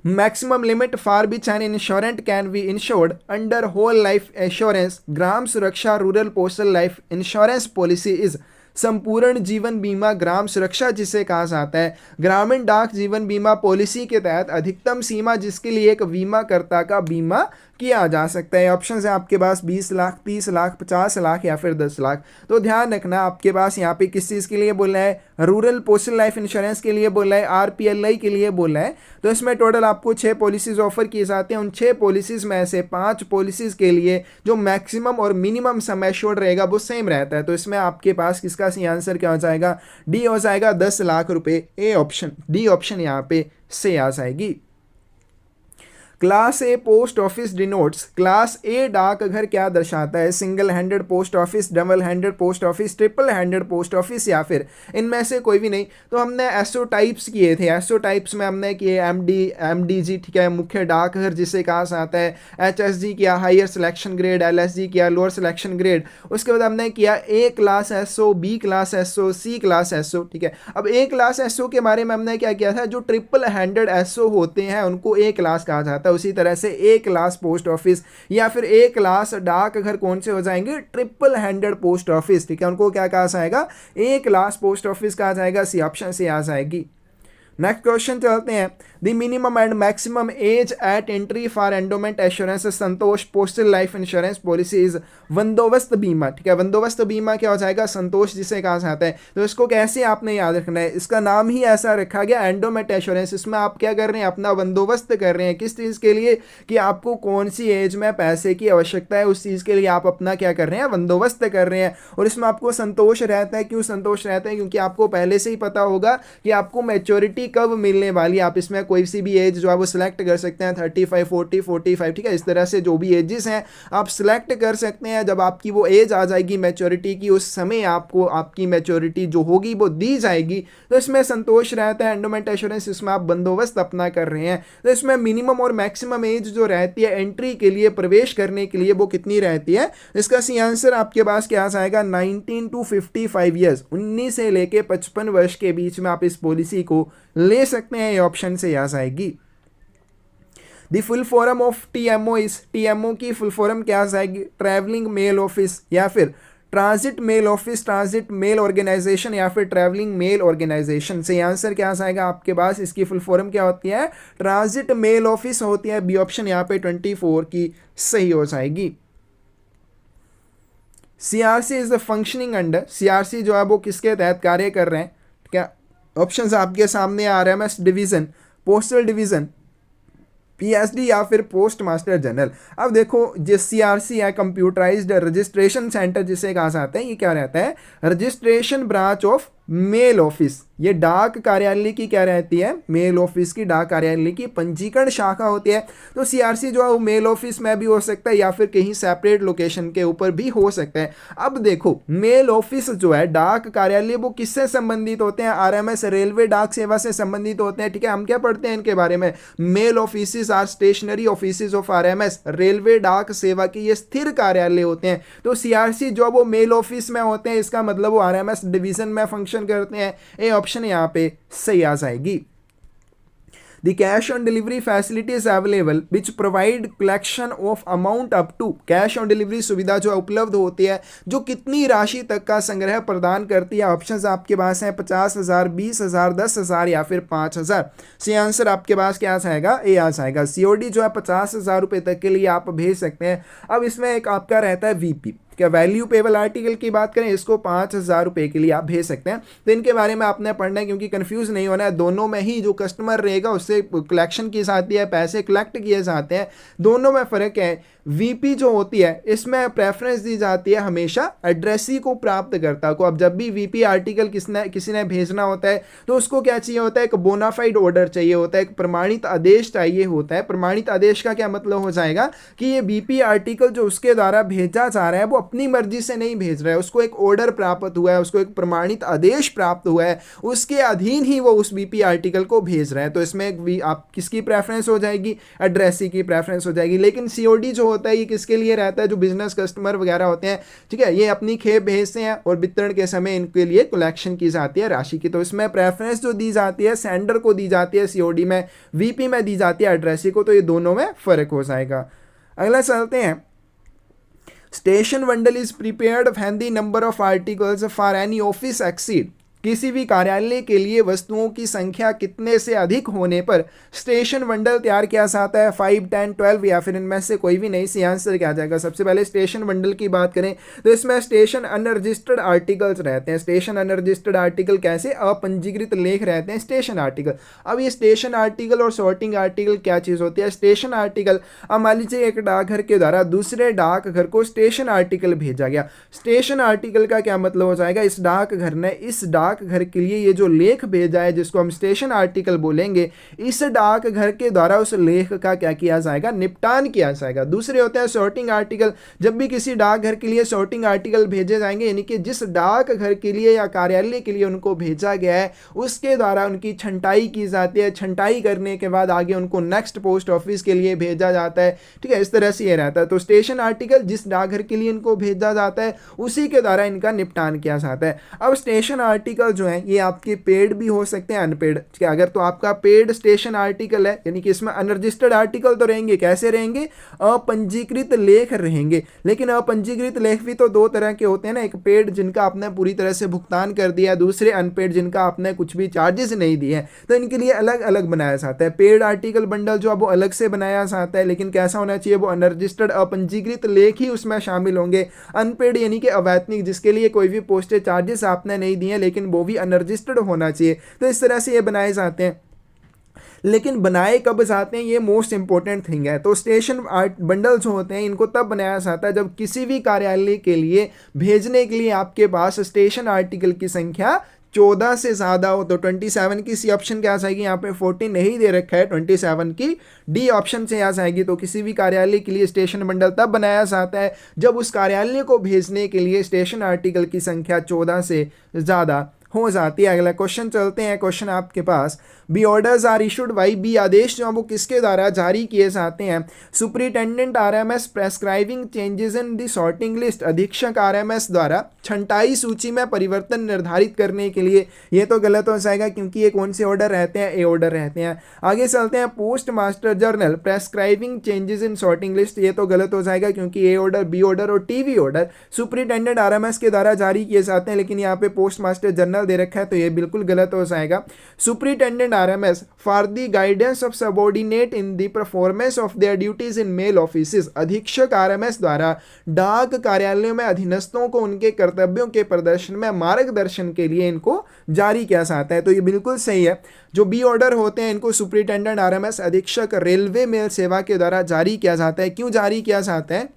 Maximum limit for which an insurant can be insured under whole life assurance Gram Suraksha rural postal life insurance policy is, संपूर्ण जीवन बीमा ग्राम सुरक्षा जिसे कहा जाता है। ग्रामीण डाक जीवन बीमा पॉलिसी के तहत अधिकतम सीमा जिसके लिए एक बीमाकर्ता का बीमा किया जा सकता है। ऑप्शन है आपके पास 20 लाख, 30 लाख, 50 लाख या फिर 10 लाख। तो ध्यान रखना आपके पास यहाँ पे किस चीज़ के लिए बोला है? रूरल पोस्टल लाइफ इंश्योरेंस के लिए बोला है, आरपीएलआई के लिए बोला है। तो इसमें टोटल आपको 6 पॉलिसीज ऑफर किए जाते हैं। उन 6 पॉलिसीज में से 5 पॉलिसीज के लिए जो मैक्सिमम और मिनिमम सम एश्योर्ड रहेगा वो सेम रहता है। तो इसमें आपके पास किसका सही आंसर क्या हो जाएगा? डी हो जाएगा, 10 लाख रुपए। ए ऑप्शन, डी ऑप्शन यहाँ पे से आ जाएगी। क्लास ए पोस्ट ऑफिस डिनोट्स, क्लास ए डाकघर क्या दर्शाता है? Single handed post office, double handed post office, triple handed post office या फिर इनमें से कोई भी नहीं। तो हमने एसओ टाइप्स किए थे। एसओ टाइप्स में हमने किए एमडीजी, ठीक है, मुख्य डाकघर जिसे कहा जाता है। एचएसजी किया, हायर सिलेक्शन ग्रेड। एलएसजी किया, लोअर सिलेक्शन ग्रेड। उसके बाद हमने किया A class SO, B class SO, C class SO, ठीक है। अब ए क्लास एसओ के बारे में हमने क्या किया था? जो ट्रिपल हैंडेड एसओ होते हैं उनको ए क्लास कहा जाता है। उसी तरह से ए क्लास पोस्ट ऑफिस या फिर ए क्लास डाकघर कौन से हो जाएंगे? ट्रिपल हैंडेड पोस्ट ऑफिस, ठीक है। उनको क्या कहा जाएगा? ए क्लास पोस्ट ऑफिस कहा जाएगा। सी ऑप्शन से आ जाएगी। नेक्स्ट क्वेश्चन चलते हैं। The minimum and maximum age eight entry for endowment assurance Santosh postal life insurance policy is, बंदोबस्त बीमा, ठीक है। बंदोबस्त बीमा क्या हो जाएगा? संतोष जिसे कहा जाता है। तो इसको कैसे आपने याद रखना है? इसका नाम ही ऐसा रखा गया, एंडोमेंट एश्योरेंस। इसमें आप क्या कर रहे हैं? अपना बंदोबस्त कर रहे हैं। किस चीज़ के लिए? कि आपको कौन सी एज में पैसे की आवश्यकता है, उस चीज़ के लिए आप अपना क्या कर रहे हैं? बंदोबस्त कर रहे हैं। और इसमें आपको संतोष रहता है। क्यों संतोष रहता है? क्योंकि आपको पहले से ही पता होगा कि आपको मैच्योरिटी कब मिलने वाली। आप इसमें कोई सी भी एज जो है वो सिलेक्ट कर सकते हैं, 35, 40, 45, ठीक है। इस तरह से जो भी एजेस हैं आप सिलेक्ट कर सकते हैं। जब आपकी वो एज आ जाएगी मैच्योरिटी की, उस समय आपको आपकी मैच्योरिटी जो होगी वो दी जाएगी। तो इसमें संतोष रहता है। एंडोमेंट एश्योरेंस, इसमें आप बंदोबस्त अपना कर रहे हैं। तो इसमें मिनिमम और मैक्सिमम एज जो रहती है एंट्री के लिए, प्रवेश करने के लिए, वो कितनी रहती है? इसका सी आंसर आपके पास क्या आ जाएगा? 19 to 55 ईयर्स, 19 से लेके 55 वर्ष के बीच में आप इस पॉलिसी को ले सकते हैं। ये ऑप्शन से आ जाएगी। The full form of टीएमओ is, टीएमओ की फुल फॉर्म क्या आ जाएगी? ट्रैवलिंग मेल ऑफिस या फिर transit mail office, transit mail organisation या फिर ट्रैवलिंग मेल ऑर्गेनाइजेशन। से आंसर क्या आ जाएगा आपके पास? इसकी फुल फॉर्म क्या होती है? ट्रांजिट मेल ऑफिस होती है। बी ऑप्शन यहाँ पे 24 की सही हो जाएगी। CRC is the functioning under, CRC जो है वो किसके तहत कार्य कर रहे हैं? क्या ऑप्शन आपके सामने आ रहा है? MS division, postal division, PSD या फिर पोस्ट मास्टर जनरल। अब देखो जो सीआरसी है, कंप्यूटराइज्ड रजिस्ट्रेशन सेंटर जिसे कहा जाता है, ये क्या रहता है, registration branch of male office. ये डाक कार्यालय की क्या रहती है, मेल ऑफिस की, डाक कार्यालय की पंजीकरण शाखा होती है। तो सीआरसी जो है वो मेल ऑफिस में भी हो सकता है या फिर कहीं सेपरेट लोकेशन के ऊपर भी हो सकता है। अब देखो मेल ऑफिस जो है, डाक कार्यालय, वो किससे संबंधित होते हैं, आरएमएस रेलवे डाक सेवा से संबंधित होते हैं। ठीक है, हम क्या पढ़ते हैं इनके बारे में, mail office or stationery office of RMS, railway डाक सेवा के ये स्थिर कार्यालय होते हैं। तो सीआरसी जो वो मेल ऑफिस में होते हैं, इसका मतलब वो आरएमएस डिवीजन में फंक्शन करते हैं। ए ऑप्शन यहां पे सही आ जाएगी। The cash on delivery facility is available which provide collection of amount up to, cash on delivery सुविधा जो उपलब्ध होती है जो कितनी राशि तक का संग्रह प्रदान करती है। ऑप्शंस आपके पास हैं 50,000, 20,000, 10,000 या फिर 5,000। सही आंसर आपके पास क्या आ जाएगा, ए आ जाएगा। सीओडी जो है 50,000 रुपए तक के लिए आप भेज सकते हैं। अब इसमें एक आपका रहता है वीपी, क्या वैल्यू पेबल आर्टिकल की बात करें, इसको 5,000 रुपए के लिए आप भेज सकते हैं। तो इनके बारे में आपने पढ़ना है क्योंकि कंफ्यूज नहीं होना है। दोनों में ही जो कस्टमर रहेगा उससे कलेक्शन की जाती है, पैसे कलेक्ट किए जाते हैं, दोनों में फ़र्क है। वीपी जो होती है इसमें प्रेफरेंस दी जाती है हमेशा एड्रेसी को, प्राप्तकर्ता को। अब जब भी वीपी आर्टिकल किसी ने भेजना होता है तो उसको क्या चाहिए होता है, एक बोनाफाइड ऑर्डर चाहिए होता है, एक प्रमाणित आदेश चाहिए होता है। प्रमाणित आदेश का क्या मतलब हो जाएगा कि ये वीपी आर्टिकल जो उसके द्वारा भेजा जा रहा है वो अपनी मर्जी से नहीं भेज रहा है, उसको एक ऑर्डर प्राप्त हुआ है, उसको एक प्रमाणित आदेश प्राप्त हुआ है, उसके अधीन ही वो उस वीपी आर्टिकल को भेज रहा है। तो इसमें आप किसकी प्रेफरेंस हो जाएगी, एड्रेसी की प्रेफरेंस हो जाएगी। लेकिन सीओडी जो होता है ये किसके लिए रहता है, जो बिजनेस कस्टमर वगैरह होते हैं, ठीक है, ये अपनी खेप भेजते हैं और वितरण के समय इनके लिए कलेक्शन की जाती है राशि की। तो इसमें प्रेफरेंस जो दी जाती है सेंडर को दी जाती है सीओडी में, वीपी में दी जाती है एड्रेसी को। तो ये दोनों में फर्क हो जाएगा। अगला चलते हैं, station bundle is prepared when the number of articles for any office exceed, किसी भी कार्यालय के लिए वस्तुओं की संख्या कितने से अधिक होने पर स्टेशन बंडल तैयार किया जाता है, 5, 10, 12 या फिर इनमें से कोई भी नहीं। सी आंसर क्या आ जाएगा। सबसे पहले स्टेशन बंडल की बात करें तो इसमें स्टेशन अनरजिस्टर्ड आर्टिकल्स रहते हैं। स्टेशन अनरजिस्टर्ड आर्टिकल कैसे, अपंजीकृत लेख रहते हैं स्टेशन आर्टिकल। अब ये स्टेशन आर्टिकल और सॉर्टिंग आर्टिकल क्या चीज़ होती है। स्टेशन आर्टिकल, अब मान लीजिए एक डाकघर के द्वारा दूसरे डाकघर को स्टेशन आर्टिकल भेजा गया। स्टेशन आर्टिकल का क्या मतलब हो जाएगा, इस डाकघर ने इस डाकघर के लिए ये जो लेख भेजा है जिसको हम स्टेशन आर्टिकल बोलेंगे, इस डाकघर के द्वारा उस लेख का क्या किया जाएगा, निपटान किया जाएगा। दूसरे होते हैं सॉर्टिंग आर्टिकल। जब भी किसी डाकघर के लिए सॉर्टिंग आर्टिकल भेजे जाएंगे, यानी कि जिस डाकघर के लिए या कार्यालय के लिए उनको भेजा गया है उसके द्वारा उनकी छंटाई की जाती है। छंटाई करने के बाद आगे उनको नेक्स्ट पोस्ट ऑफिस के लिए भेजा जाता है। ठीक है, इस तरह से ये रहता है। तो स्टेशन आर्टिकल जिस डाकघर के लिए इनको भेजा जाता है उसी के द्वारा इनका निपटान किया जाता है। अब स्टेशन आर्टिकल जो है ये आपके पेड भी हो सकते हैं, अनपेड। अगर तो आपका पेड स्टेशन आर्टिकल है यानी कि इसमें अनरजिस्टर्ड आर्टिकल तो रहेंगे, कैसे रहेंगे, अपंजीकृत लेख रहेंगे। लेकिन अपंजीकृत लेख भी तो दो तरह के होते हैं ना, एक पेड जिनका आपने पूरी तरह से भुगतान कर दिया, दूसरे अनपेड जिनका आपने कुछ भी चार्जेस नहीं दिए हैं। तो इनके लिए अलग अलग बनाया जाता है। पेड आर्टिकल बंडल जो है वो अलग से बनाया जाता है, लेकिन कैसा होना चाहिए, वो अनरजिस्टर्ड अपंजीकृत लेख ही उसमें शामिल होंगे। अनपेड यानी कि अवैतनिक, जिसके लिए कोई भी पोस्टेज चार्जेस आपने नहीं दिए लेकिन वो भी अनरजिस्टर्ड होना चाहिए। तो इस तरह से ये बनाए जाते हैं। लेकिन बनाए कब जाते हैं, ये मोस्ट इंपॉर्टेंट थिंग है। तो स्टेशन बंडल जो होते हैं इनको तब बनाया जाता है जब किसी भी कार्यालय के लिए भेजने के लिए आपके पास स्टेशन आर्टिकल की संख्या 14 से ज़्यादा हो। तो 27 की सी ऑप्शन क्या आ जाएगी, यहाँ पे 14 नहीं दे रखा है, 27 की डी ऑप्शन से आ जाएगी। तो किसी भी कार्यालय के लिए स्टेशन बंडल तब बनाया जाता है जब उस कार्यालय को भेजने के लिए स्टेशन आर्टिकल की संख्या 14 से ज़्यादा हो जाती है। अगला क्वेश्चन चलते हैं। क्वेश्चन आपके पास, B orders are issued by, B आदेश जो वो किसके द्वारा जारी किए जाते हैं। Superintendent RMS prescribing changes in the sorting list, अधीक्षक आरएमएस द्वारा छंटाई सूची में परिवर्तन निर्धारित करने के लिए। ये तो गलत हो जाएगा क्योंकि ये कौन से ऑर्डर रहते हैं, ए ऑर्डर रहते हैं। आगे चलते हैं, post master general prescribing changes in sorting list, ये तो गलत हो जाएगा क्योंकि ए ऑर्डर, बी ऑर्डर और टीवी ऑर्डर सुपरिटेंडेंट आरएमएस के द्वारा जारी किए जाते हैं। लेकिन यहाँ पे पोस्ट मास्टर जनरल मैनुअल दे रखा है तो ये बिल्कुल गलत हो जाएगा। Superintendent RMS for the guidance of subordinate in the performance of their duties in mail offices, अधीक्षक आरएमएस द्वारा डाक कार्यालयों में अधीनस्थों को उनके कर्तव्यों के प्रदर्शन में मार्गदर्शन के लिए इनको जारी किया जाता है। तो ये बिल्कुल सही है। जो बी ऑर्डर होते हैं इनको सुपरिटेंडेंट आरएमएस अधीक्षक रेलवे मेल सेवा के द्वारा जारी किया जाता है। क्यों जारी किया जाता है?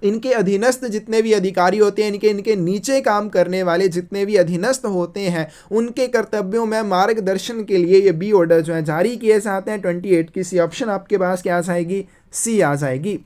इनके अधीनस्थ जितने भी अधिकारी होते हैं, इनके नीचे काम करने वाले जितने भी अधीनस्थ होते हैं, उनके कर्तव्यों में मार्गदर्शन के लिए ये बी ऑर्डर जो है जारी किए जाते हैं। 28 की सी ऑप्शन आपके पास क्या आ जाएगी? सी आ जाएगी।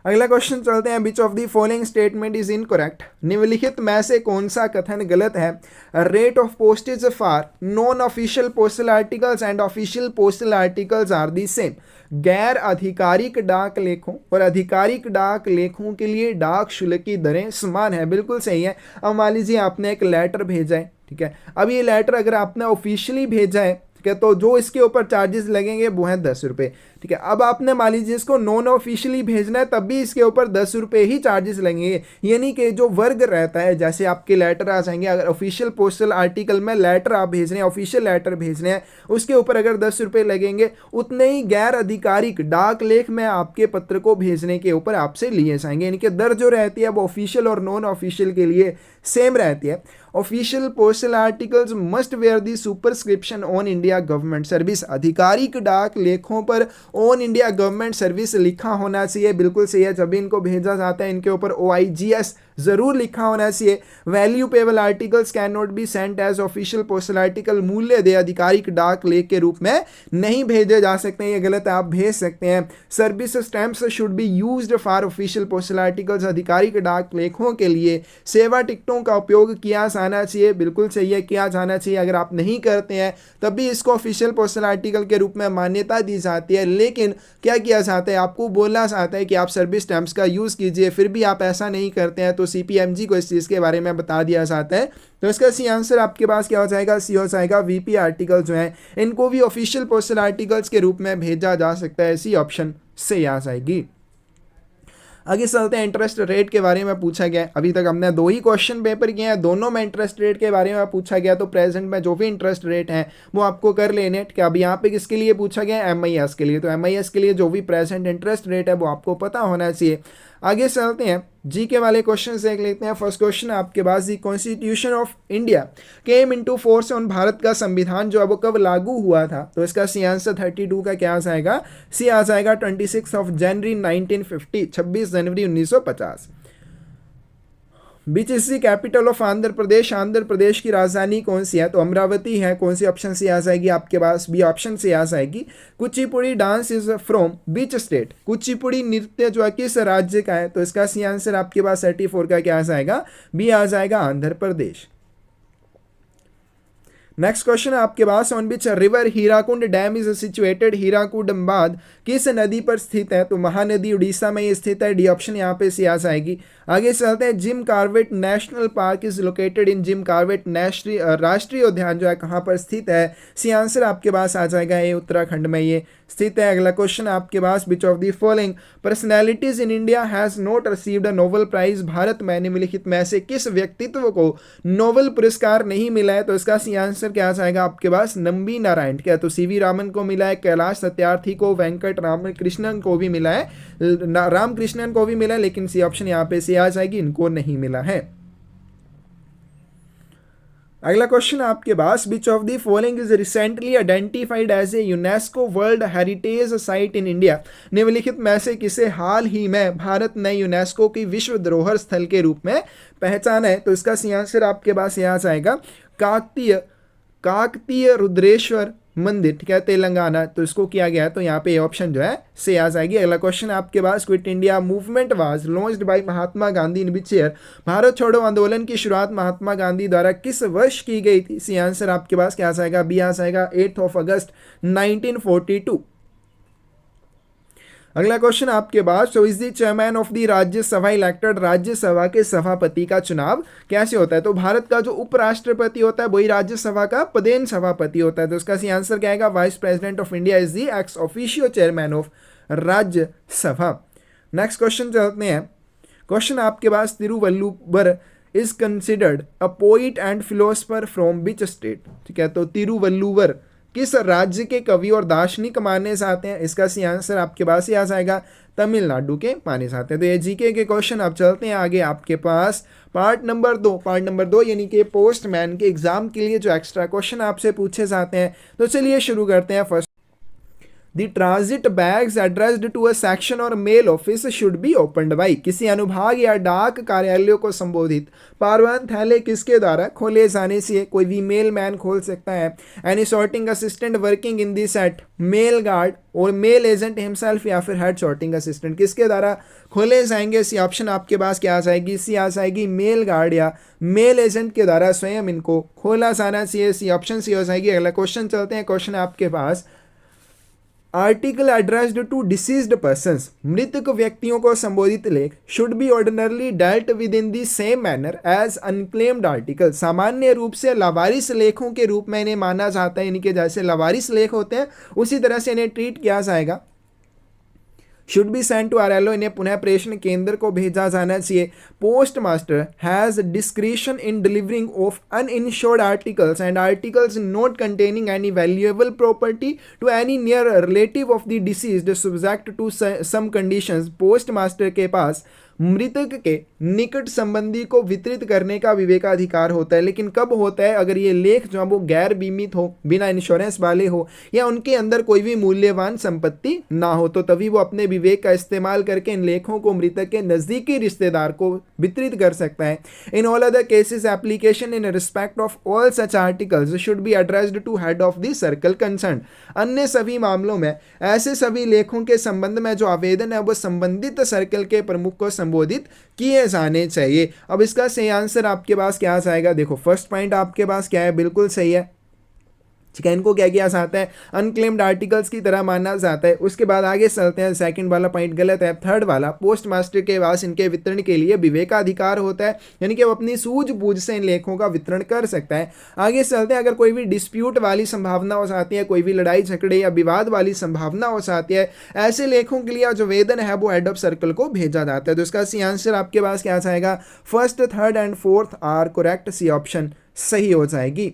अगला क्वेश्चन चलते हैं। Which of the following statement is incorrect, निम्नलिखित में से कौन सा कथन गलत है? Rate of postage for non official postal articles and official postal articles are the same, गैर आधिकारिक डाक लेखों और आधिकारिक डाक लेखों के लिए डाक शुल्क की दरें समान है। बिल्कुल सही है। अब मान लीजिए आपने एक लेटर भेजा है, ठीक है। अब ये लेटर अगर आपने ऑफिशियली भेजा है, ठीक है, तो जो इसके ऊपर चार्जेस लगेंगे वो हैं 10 रुपये, ठीक है। अब आपने मान लीजिए इसको नॉन ऑफिशियली भेजना है, तब भी इसके ऊपर 10 रुपये ही चार्जेस लगेंगे। यानी कि जो वर्ग रहता है, जैसे आपके लेटर आ जाएंगे, अगर ऑफिशियल पोस्टल आर्टिकल में लेटर आप भेज रहे हैं, ऑफिशियल लेटर भेज रहे हैं, उसके ऊपर अगर 10 रुपये लगेंगे, उतने ही गैर आधिकारिक डाक लेख में आपके पत्र को भेजने के ऊपर आपसे लिए जाएंगे। इनके दर जो रहती है वो ऑफिशियल और नॉन ऑफिशियल के लिए सेम रहती है। Official postal articles must where the superscription on India government service, आधिकारिक डाक लेखों पर ऑन इंडिया गवर्नमेंट सर्विस लिखा होना चाहिए। बिल्कुल सही है। जब भी इनको भेजा जाता है इनके ऊपर OIGS जरूर लिखा होना चाहिए। Value payable articles can not be sent as official postal article, मूल्य दे आधिकारिक डाक लेख के रूप में नहीं भेजे जा सकते हैं, ये गलत है, आप भेज सकते हैं। Service stamps should be used for official postal articles, आधिकारिक डाक लेखों के लिए सेवा टिकटों का उपयोग किया जाना चाहिए। बिल्कुल सही है, किया जाना चाहिए। अगर आप नहीं करते हैं तब भी इसको ऑफिशियल पोस्टल आर्टिकल के रूप में मान्यता दी जाती है। लेकिन क्या किया जाता है, आपको बोला जाता है कि आप सर्विस स्टैंप्स का यूज कीजिए, फिर भी आप ऐसा नहीं करते हैं तो CPMG को इस चीज के बारे में बता दिया जाता है। तो इसका सी आंसर आपके पास क्या हो जाएगा? सी हो जाएगा। VP आर्टिकल जो है इनको भी ऑफिशियल पोस्टल आर्टिकल्स के रूप में भेजा जा सकता है। सी ऑप्शन से आ जाएगी। आगे चलते हैं। इंटरेस्ट रेट के बारे में पूछा गया। अभी तक हमने 2 ही क्वेश्चन पेपर किए हैं, दोनों में इंटरेस्ट रेट के बारे में पूछा गया। तो प्रेजेंट में जो भी इंटरेस्ट रेट है वो आपको कर लेने। क्या अभी यहाँ पे किसके लिए पूछा गया? MIS के लिए। तो MIS के लिए जो भी प्रेजेंट इंटरेस्ट रेट है वो आपको पता होना चाहिए। आगे चलते हैं, जी के वाले क्वेश्चन देख लेते हैं। फर्स्ट क्वेश्चन आपके पास, the constitution of India came into force on, Bharat का संविधान जो है वो कब लागू हुआ था? तो इसका सी आंसर 32 का क्या आ जाएगा? सी आ जाएगा 26 जनवरी 1950, 26 जनवरी 1950। Which is the capital of Andhra Pradesh, Andhra Pradesh की राजधानी कौन सी है? तो अमरावती है। कौन सी ऑप्शन से आ जाएगी आपके पास? बी ऑप्शन से आ जाएगी। Kuchipudi dance is from beach state, Kuchipudi नृत्य जो है किस राज्य का है? तो इसका सी आंसर आपके पास 34 का क्या आ जाएगा? बी आ जाएगा, आंध्र प्रदेश। नेक्स्ट क्वेश्चन आपके पास, on which river Hirakud dam is situated, Hirakud बांध किस नदी पर स्थित है? तो महानदी उड़ीसा में ये स्थित है। डी ऑप्शन यहाँ पे सी आ जाएगी। आगे चलते हैं। Jim Corbett national park is located in, Jim Corbett राष्ट्रीय उद्यान जो है कहाँ पर स्थित है? सी आंसर आपके पास आ जाएगा, ये उत्तराखंड में ये स्थित है। अगला क्वेश्चन आपके पास, which of the following personalities in India has not received a Nobel prize, Bharat में निम्नलिखित में से किस व्यक्तित्व को नोबेल पुरस्कार नहीं मिला है? तो इसका सी आंसर क्या आ जाएगा आपके पास? नंबी नारायण। क्या? तो CV रामन को मिला है, कैलाश सत्यार्थी को, वेंकट रामकृष्णन को भी मिला है, रामकृष्णन को भी मिला है, लेकिन सी ऑप्शन यहाँ पे सी आ जाएगी, इनको नहीं मिला है। अगला क्वेश्चन आपके पास, which of the following is recently identified as a UNESCO world heritage site in India, निम्नलिखित में से किसे हाल ही में भारत ने यूनेस्को की विश्व धरोहर स्थल के रूप में पहचाना है? तो इसका सी आंसर आपके पास यहाँ आ जाएगा, काकतीय रुद्रेश्वर मंदिर, ठीक है, तेलंगाना। तो इसको किया गया है, तो यहाँ पे ऑप्शन जो है से आ जाएगी। अगला क्वेश्चन आपके पास, quit India movement was launched by Mahatma Gandhi in which year, Bharat छोड़ो आंदोलन की शुरुआत महात्मा गांधी द्वारा किस वर्ष की गई थी? सी आंसर आपके पास क्या आ जाएगा? बी आ जाएगा, 8 अगस्त 1942। अगला क्वेश्चन आपके पास, so is the chairman of the Rajya Sabha elected, Rajya Sabha के सभापति का चुनाव कैसे होता है? तो भारत का जो उपराष्ट्रपति होता है वही राज्यसभा का पदेन सभापति होता है। तो इसका सी आंसर क्या आएगा? Vice president of India is the ex officio chairman of Rajya Sabha. Next question चलते हैं। क्वेश्चन आपके पास, Thiruvalluvar is considered a poet and philosopher from which state. ठीक है, तो तिरुवल्लुवर किस राज्य के कवि और दार्शनिक माने जाते हैं? इसका सी आंसर आपके पास ही आ जाएगा, तमिलनाडु के माने जाते हैं। तो ये जीके के क्वेश्चन। अब चलते हैं आगे आपके पास पार्ट नंबर 2 यानी कि पोस्टमैन के एग्जाम के लिए जो एक्स्ट्रा क्वेश्चन आपसे पूछे जाते हैं। तो चलिए शुरू करते हैं। First, The transit bags addressed to a section or mail office should be opened by। किसी अनुभाग या डाक कार्यालयों को संबोधित पारवान थैले किसके द्वारा खोले जाने से? कोई भी मेल मैन खोल सकता है। Any sorting assistant working in the set, mail guard और मेल एजेंट हिमसेल्फ या फिर हेड सॉर्टिंग असिस्टेंट किसके द्वारा खोले जाएंगे? सी ऑप्शन आपके पास क्या आ जाएगी? सी आ जाएगी मेल गार्ड या मेल एजेंट के द्वारा स्वयं इनको खोला जाना चाहिए। सी ऑप्शन सी हो जाएगी। अगला क्वेश्चन चलते हैं। क्वेश्चन आपके पास, article addressed to deceased persons, मृतक व्यक्तियों को संबोधित लेख should be ordinarily dealt with in the same manner as unclaimed article. सामान्य रूप से लावारिस लेखों के रूप में इन्हें माना जाता है, इनके जैसे लावारिस लेख होते हैं उसी तरह से इन्हें ट्रीट किया जाएगा। Should be send to RLO, इन्हें पुनः प्रेषण केंद्र को भेजा जाना चाहिए। Post master has discretion in delivering of uninsured articles and articles not containing any valuable property to any near relative of the deceased subject to some conditions. Post master के पास मृतक के निकट संबंधी को वितरित करने का विवेकाधिकार होता है, लेकिन कब होता है? अगर ये लेख जो वो गैर बीमित हो, बिना इंश्योरेंस वाले हो, या उनके अंदर कोई भी मूल्यवान संपत्ति ना हो, तो तभी वो अपने विवेक का इस्तेमाल करके इन लेखों को मृतक के नजदीकी रिश्तेदार को वितरित कर सकता है। In all other cases application in respect of all such articles should be addressed to head of the circle concern. अन्य सभी मामलों में ऐसे सभी लेखों के संबंध में जो आवेदन है वो संबंधित सर्कल के प्रमुख को संबोधित किए जाने चाहिए। अब इसका सही आंसर आपके पास क्या आ जाएगा? देखो, फर्स्ट पॉइंट आपके पास क्या है? बिल्कुल सही है। ठीक है, इनको क्या किया जाता है? अनक्लेम्ड आर्टिकल्स की तरह माना जाता है। उसके बाद आगे चलते हैं। सेकंड वाला पॉइंट गलत है। थर्ड वाला, पोस्ट मास्टर के पास इनके वितरण के लिए विवेकाधिकार होता है, यानी कि वो अपनी सूझबूझ से इन लेखों का वितरण कर सकता है। आगे चलते हैं। अगर कोई भी डिस्प्यूट वाली संभावना हो जाती है, कोई भी लड़ाई झगड़े या विवाद वाली संभावना हो जाती है, ऐसे लेखों के लिए जो वेदन है वो हेड ऑफ सर्कल को भेजा जाता है। तो इसका सी आंसर आपके पास क्या जाएगा? First, third and fourth are correct. C option सही हो जाएगी।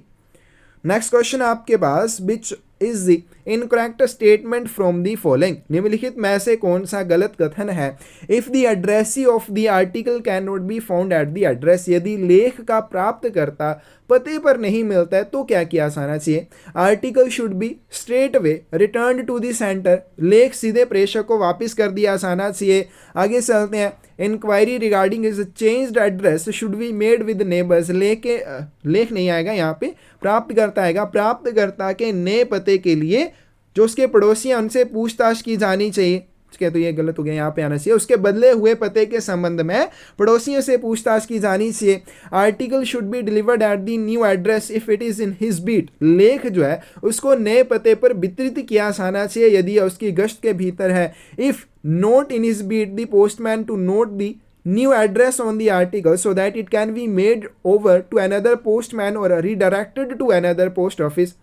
नेक्स्ट क्वेश्चन आपके पास, which is the incorrect statement from the following. निम्नलिखित में से कौन सा गलत कथन है? If the addressee of the article can not be found at the address, यदि लेख का प्राप्तकर्ता पते पर नहीं मिलता है तो क्या किया जाना चाहिए? Article should be straight way return to the sender, लेख सीधे प्रेषक को वापस कर दिया जाना चाहिए। आगे चलते हैं। Inquiry regarding his changed address should be made with neighbours, लेख नहीं आएगा यहाँ पे, प्राप्तकर्ता आएगा। प्राप्तकर्ता के नए पते के लिए जो उसके पड़ोसी हैं उनसे पूछताछ की जानी चाहिए। ठीक है, तो ये गलत हो गया, यहाँ पे आना चाहिए। उसके बदले हुए पते के संबंध में पड़ोसियों से पूछताछ की जानी चाहिए। Article should be delivered at the new address if it is in his beat, लेख जो है उसको नए पते पर वितरित किया जाना चाहिए यदि उसकी गश्त के भीतर है। If not in his beat the postman to note the new address on the article so that it can be made over to another postman or redirected to another post office।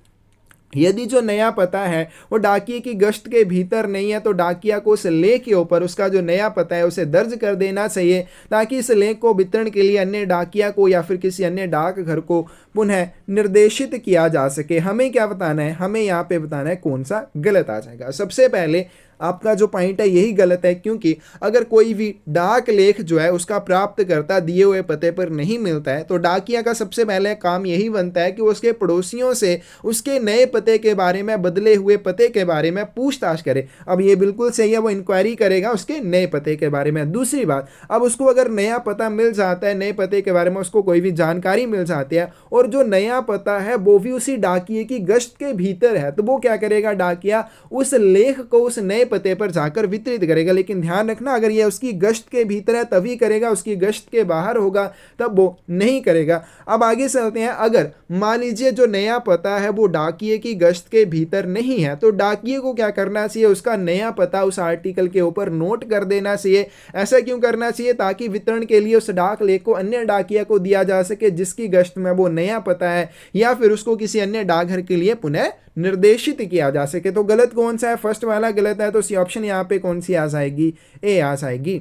यदि जो नया पता है वो डाकिये की गश्त के भीतर नहीं है तो डाकिया को उस लेख के ऊपर उसका जो नया पता है उसे दर्ज कर देना चाहिए, ताकि इस लेख को वितरण के लिए अन्य डाकिया को या फिर किसी अन्य डाक घर को पुनः निर्देशित किया जा सके। हमें क्या बताना है? हमें यहाँ पे बताना है कौन सा गलत आ जाएगा। सबसे पहले आपका जो पॉइंट है यही गलत है, क्योंकि अगर कोई भी डाक लेख जो है उसका प्राप्तकर्ता दिए हुए पते पर नहीं मिलता है तो डाकिया का सबसे पहले काम यही बनता है कि वो उसके पड़ोसियों से उसके नए पते के बारे में, बदले हुए पते के बारे में पूछताछ करे। अब ये बिल्कुल सही है, वो इंक्वायरी करेगा उसके नए पते के बारे में। दूसरी बात, अब उसको अगर नया पता मिल जाता है, नए पते के बारे में उसको कोई भी जानकारी मिल जाती है और जो नया पता है वो भी उसी डाकिये की गश्त के भीतर है, तो वो क्या करेगा? डाकिया उस लेख को उस नए पते पर जाकर वितरित करेगा। लेकिन ध्यान रखना, अगर ये उसकी गश्त के भीतर है तभी करेगा, उसकी गश्त के बाहर होगा तब वो नहीं करेगा। अब आगे चलते हैं। अगर मान लीजिए जो नया पता है वो डाकिये की गश्त के भीतर नहीं है तो डाकिये को क्या करना चाहिए? उसका नया पता उस आर्टिकल के ऊपर नोट कर देना चाहिए। ऐसा क्यों करना चाहिए? ताकि वितरण के लिए उस डाक लेख को अन्य डाकिया को दिया जा सके जिसकी गश्त में वो नया पता है, या फिर उसको किसी अन्य डाकघर के लिए पुनः निर्देशित किया जा सके। तो गलत कौन सा है? फर्स्ट वाला गलत है, तो सी ऑप्शन यहाँ पे कौन सी आ जाएगी? ए आ जाएगी।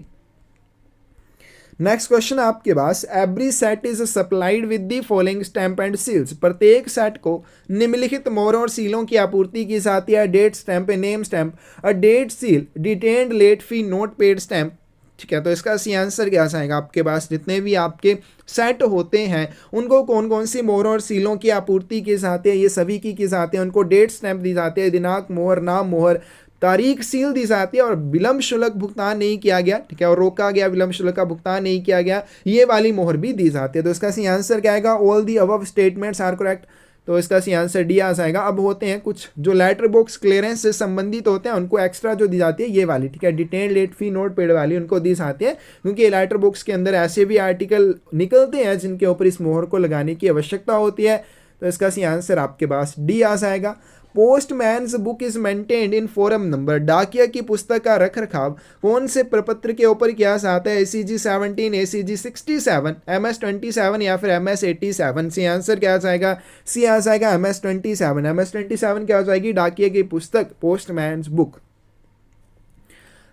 नेक्स्ट क्वेश्चन आपके पास, every set is supplied with the following stamp and seals. प्रत्येक सेट को निम्नलिखित मोहरों और सीलों की आपूर्ति की जाती है। Date stamp, a name stamp, a date seal, detained late fee not paid stamp. ठीक है, तो इसका सी आंसर क्या आएगा आपके पास, जितने भी आपके सेट होते हैं उनको कौन कौन सी मोहरों और सीलों की आपूर्ति की जाती है, ये सभी की जाती है। उनको डेट स्टैंप दी जाती है, दिनांक मोहर, नाम मोहर, तारीख सील दी जाती है, और विलंब शुल्क भुगतान नहीं किया गया, ठीक है, और रोका गया विलंब शुल्क का भुगतान नहीं किया गया, ये वाली मोहर भी दी जाती है। तो इसका सी आंसर क्या आएगा, all the above statements are correct. तो इसका सी आंसर डी आ जाएगा। अब होते हैं कुछ जो लेटर बॉक्स क्लियरेंस से संबंधित होते हैं, उनको एक्स्ट्रा जो दी जाती है ये वाली, ठीक है, detain late fee not paid वाली उनको दी जाती है, क्योंकि लेटर बॉक्स के अंदर ऐसे भी आर्टिकल निकलते हैं जिनके ऊपर इस मोहर को लगाने की आवश्यकता होती है। तो इसका सी आंसर आपके पास डी आ जाएगा। Postman's book is maintained in form number. डाकिया की पुस्तक का रख रखाव कौन से प्रपत्र के ऊपर किया जाता है, ACG 17, ACG 67, MS 27 या फिर MS 87। सी आंसर क्या आ जाएगा, सी आ जाएगा MS 27। MS 27 क्या हो जाएगी, डाकिया की पुस्तक पोस्टमैन्स बुक।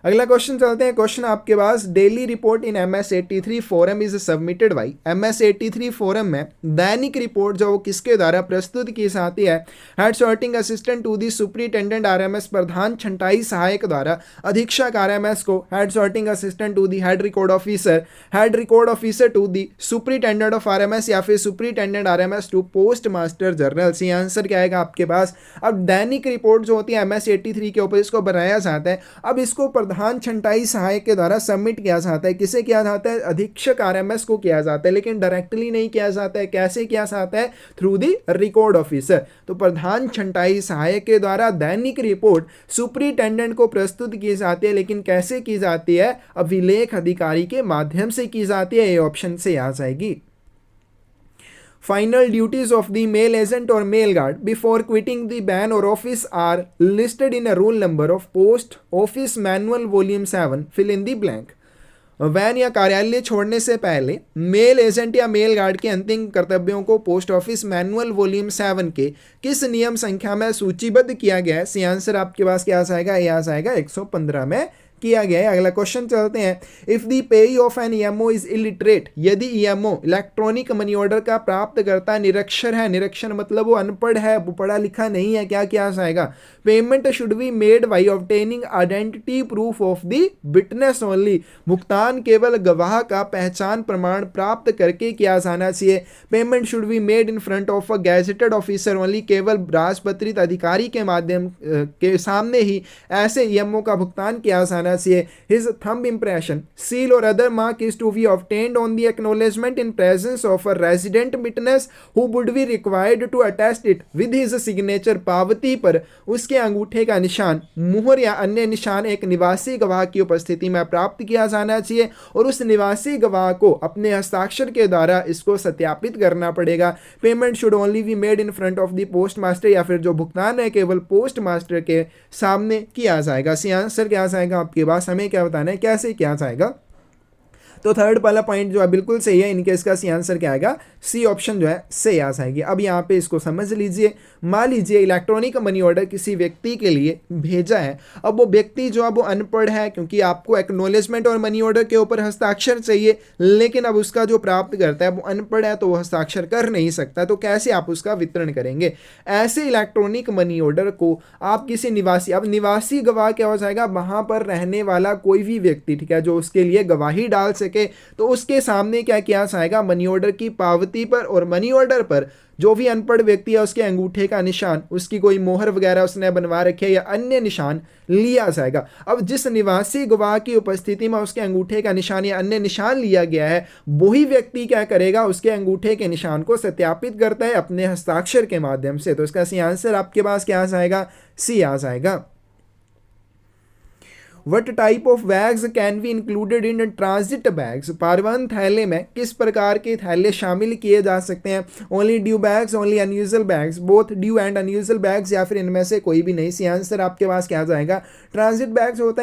अगला क्वेश्चन चलते हैं। क्वेश्चन आपके पास, daily report in MS 83 form is submitted by. MS 83 form में दैनिक रिपोर्ट जो किसके द्वारा प्रस्तुत की जाती है, head sorting assistant to the superintendent RMS, प्रधान छंटाई सहायक द्वारा अधीक्षक RMS को, head sorting assistant to the head record officer to the superintendent of RMS या फिर superintendent RMS to post master general. C answer क्या आएगा आपके पास। अब दैनिक रिपोर्ट जो होती है MS 83 के ऊपर इसको बनाया जाता है। अब इसको प्रधान छंटाई सहायक के द्वारा सबमिट किया जाता है। किसे किया जाता है, अधीक्षक RMS को किया जाता है, लेकिन डायरेक्टली नहीं किया जाता है। कैसे किया जाता है, थ्रू दी रिकॉर्ड ऑफिसर। तो प्रधान छंटाई सहायक के द्वारा दैनिक रिपोर्ट सुपरिटेंडेंट को प्रस्तुत की जाती है, लेकिन कैसे की जाती है, अभिलेख अधिकारी के माध्यम से की जाती है। ये ऑप्शन से आ जाएगी। Final duties of the mail agent or mail guard before quitting the ban or office are listed in a rule number of Post Office Manual Volume 7. Fill in the blank. Van या कार्यालय छोड़ने से पहले mail agent या mail guard के अंतिम कर्तव्यों को पोस्ट ऑफिस मैनुअल वॉल्यूम 7 के किस नियम संख्या में सूचीबद्ध किया गया है। सी आंसर आपके पास क्या आ जाएगा, यह आ जाएगा 115 में किया गया है। अगला क्वेश्चन चलते हैं। If the payee of an EMO is illiterate, यदि ईएमओ इलेक्ट्रॉनिक मनी ऑर्डर का प्राप्तकर्ता निरक्षर है, निरक्षर मतलब वो अनपढ़ है, वो पढ़ा लिखा नहीं है, क्या किया जाएगा, payment should be made by obtaining identity proof of the witness only. भुगतान केवल गवाह का पहचान प्रमाण प्राप्त करके किया जाना चाहिए। Payment should be made in front of a gazetted officer only, केवल राजपत्रित अधिकारी के माध्यम के सामने ही ऐसे ईएमओ का भुगतान किया जाना चाहिए। His thumb impression, seal or other mark is to be obtained on the acknowledgement in presence of a resident witness who would be required to attest it with his signature। पावती पर उसके अंगूठे का निशान, मुहर या अन्य निशान एक निवासी गवाह की उपस्थिति में प्राप्त किया जाना चाहिए, और उस निवासी गवाह को अपने हस्ताक्षर के द्वारा इसको सत्यापित करना पड़ेगा। Payment should only be made in front of the post master, या फिर जो भुगतान है केवल पोस्ट मास्टर के सामने किया जाएगा। सी आंसर क्या आ जाएगा आपके पास, हमें क्या बताना है, कैसे क्या जाएगा। तो थर्ड वाला पॉइंट जो है बिल्कुल सही है, इनके इसका सी आंसर क्या आएगा, सी ऑप्शन जो है सही आ जाएगी। अब यहाँ पे इसको समझ लीजिए। मान लीजिए इलेक्ट्रॉनिक मनी ऑर्डर किसी व्यक्ति के लिए भेजा है। अब वो व्यक्ति जो है वो अनपढ़ है, क्योंकि आपको एक्नॉलेजमेंट और मनी ऑर्डर के ऊपर हस्ताक्षर चाहिए, लेकिन अब उसका जो प्राप्त करता है वो अनपढ़ है, तो वो हस्ताक्षर कर नहीं सकता। तो कैसे आप उसका वितरण करेंगे। ऐसे इलेक्ट्रॉनिक मनी ऑर्डर को आप किसी निवासी, अब निवासी गवाह क्या हो जाएगा, वहां पर रहने वाला कोई भी व्यक्ति, ठीक है, जो उसके लिए गवाही डाल सके, तो उसके सामने क्या किया जाएगा, मनी ऑर्डर की पावती पर और मनी ऑर्डर पर जो भी अनपढ़ व्यक्ति है उसके अंगूठे का निशान, उसकी कोई मोहर वगैरह उसने बनवा रखे या अन्य निशान लिया जाएगा। अब जिस निवासी गवाह की उपस्थिति में उसके अंगूठे का निशान या अन्य निशान लिया गया है, वही व्यक्ति क्या करेगा, उसके अंगूठे के निशान को सत्यापित करता है अपने हस्ताक्षर के माध्यम से। तो इसका सी आंसर आपके पास क्या आ जाएगा, सी आ जाएगा। What type of bags can be included in transit bags? परिवहन थैले में किस प्रकार के थैले शामिल किए जा सकते हैं। Only due bags, only unusual bags, both due and unusual bags, या फिर इनमें से कोई भी नहीं। सी आंसर आपके पास क्या जाएगा। ट्रांजिट बैग्स होता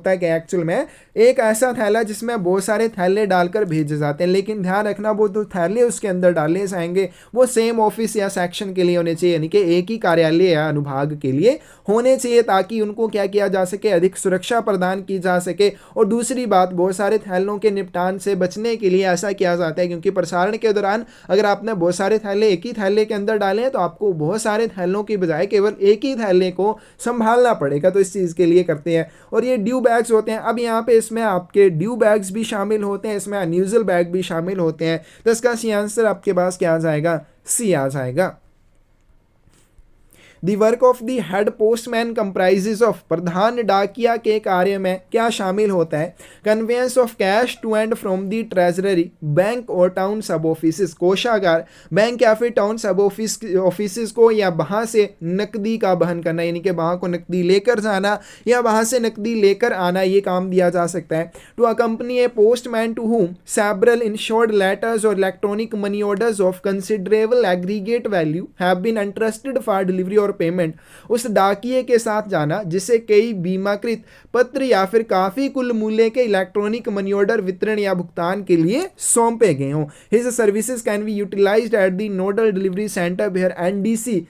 है क्या एक्चुअल में एक ऐसा थैला जिसमें बहुत सारे थैले डालकर भेजे जाते हैं, लेकिन ध्यान रखना वो जो थैले उसके अंदर डाले जाएंगे वो सेम ऑफिस या सेक्शन के लिए होने चाहिए, यानी कि एक ही कार्यालय या अनुभाग के लिए होने चाहिए, ताकि उनको क्या किया जा सके, अधिक सुरक्षा प्रदान की जा सके। और दूसरी बात, बहुत सारे थैलों के निपटान से बचने के लिए ऐसा किया जाता है, क्योंकि प्रसारण के दौरान अगर आपने बहुत सारे थैले एक ही थैले के अंदर डाले हैं तो आपको बहुत सारे थैलों की बजाय केवल एक ही थैले को संभालना पड़ेगा, तो इस चीज़ के लिए करते हैं। और ये ड्यू बैग्स होते हैं। अब यहाँ पे इसमें आपके ड्यू बैग्स भी शामिल होते हैं, इसमें अनयूजुअल बैग भी शामिल होते हैं। तो इसका सी आंसर आपके पास क्या आ जाएगा? सी आ जाएगा। The work of the head postman comprises of, प्रधान डाकिया के कार्य में क्या शामिल होता है? Conveyance of cash to and from the treasury, bank और टाउन सब ऑफिस, कोषागार, बैंक या फिर टाउन सब ऑफिस को, या वहां से नकदी का वहन करना, यानी कि वहां को नकदी लेकर जाना या वहां से नकदी लेकर आना, ये काम दिया जा सकता है। To accompany a postman to whom several insured letters और electronic money orders of considerable aggregate value have been entrusted for delivery और पेमेंट, उस डाकिये के साथ जाना जिसे कई बीमाकृत पत्र या फिर काफी कुल मूल्य के इलेक्ट्रॉनिक मनी ऑर्डर वितरण या भुगतान के लिए सौंपे गए हों। His services can be utilised at the nodal delivery centre where NDC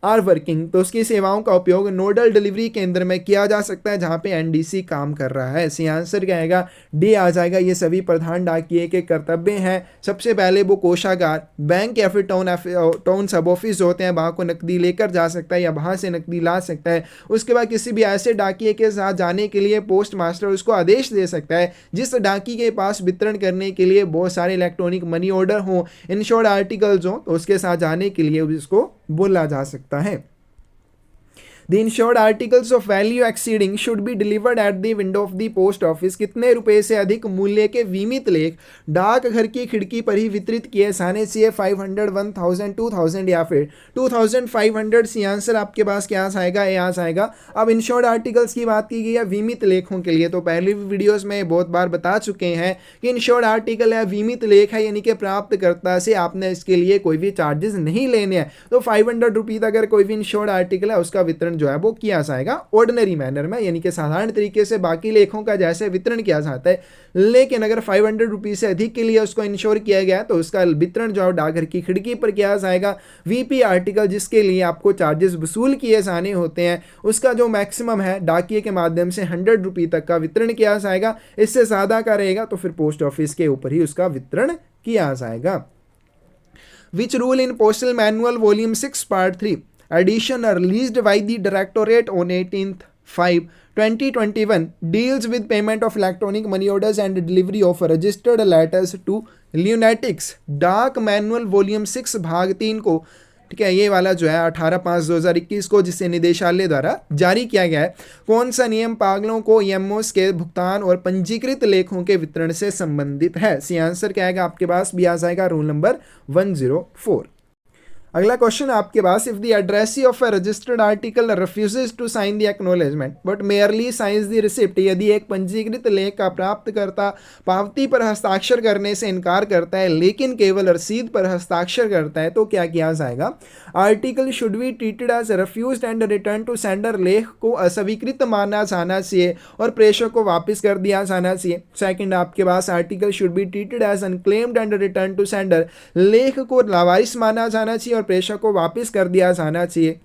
are working, तो उसकी सेवाओं का उपयोग नोडल डिलीवरी केंद्र में किया जा सकता है जहां पे एनडीसी काम कर रहा है। सी आंसर क्या आएगा? डी आ जाएगा। ये सभी प्रधान डाकिये के कर्तव्य हैं। सबसे पहले वो कोषागार, बैंक या फिर टाउन सब ऑफिस होते हैं, वहां को नकदी लेकर जा सकता है या वहां से नकदी ला सकता है। उसके बाद किसी भी ऐसे डाकिये के साथ जाने के लिए पोस्ट मास्टर उसको आदेश दे सकता है जिस डाकी के पास वितरण करने के लिए बहुत सारे इलेक्ट्रॉनिक मनी ऑर्डर हों, इंश्योर्ड आर्टिकल्स हों, तो उसके साथ जाने के लिए उसको बोला जा सकता है। The insured articles of value exceeding should be delivered at the window of the post office, कितने रुपए से अधिक मूल्य के बीमित लेख डाक घर की खिड़की पर ही वितरित किए जाने चाहिए? 500, 1000, 2000 या फिर 2500। सी आंसर आपके पास क्या आएगा? ए आ जाएगा। अब इंश्योर्ड आर्टिकल्स की बात की गई है बीमित लेखों के लिए, तो पहले भी वीडियोस में बहुत बार बता चुके हैं कि इंश्योर्ड आर्टिकल है, बीमित लेख है, यानी कि प्राप्तकर्ता से आपने इसके लिए कोई भी चार्जेस नहीं लेने हैं। तो 500 रुपीज अगर कोई भी इंश्योर्ड आर्टिकल है उसका वितरण जो है वो किया जाएगा ऑर्डिनरी मैनर में, यानी कि साधारण तरीके से बाकी लेखों का जैसे वितरण किया जाता है। लेकिन अगर 500 रुपीज से अधिक के लिए उसको इंश्योर किया गया तो उसका वितरण जो है डाकघर की खिड़की पर किया जाएगा। वीपी आर्टिकल जिसके लिए आपको चार्जेस वसूल किए जाने होते हैं उसका जो मैक्सिमम है डाकिये के माध्यम से 100 रुपये तक का वितरण किया जाएगा। इससे ज्यादा का रहेगा तो फिर पोस्ट ऑफिस के ऊपर ही उसका वितरण किया जाएगा। Which rule in postal manual volume 6 part 3 edition released by the Directorate on 18/5/2021 deals with payment of electronic money orders and delivery of registered letters to lunatics? डाक मैनुअल वॉल्यूम 6 भाग 3 को, ठीक है, ये वाला जो है 18/5/2021 को जिसे निदेशालय द्वारा जारी किया गया है, कौन सा नियम पागलों को ईएमओस के भुगतान और पंजीकृत लेखों के वितरण से संबंधित है? सी आंसर क्या आएगा? आपके पास भी आ जाएगा रूल नंबर 104। अगला क्वेश्चन आपके पास, if the addressee of a registered article refuses to sign the acknowledgement but merely signs the receipt, यदि एक पंजीकृत लेख का प्राप्तकर्ता पावती पर हस्ताक्षर करने से इनकार करता है लेकिन केवल रसीद पर हस्ताक्षर करता है तो क्या किया जाएगा? Article should be treated as refused and return to sender, लेख को अस्वीकृत माना जाना चाहिए और प्रेषक को वापस कर दिया जाना चाहिए। सेकंड आपके पास, article should be treated as unclaimed and return to sender, लेख को लावारिस माना जाना चाहिए और प्रेषक को वापस कर दिया जाना चाहिए।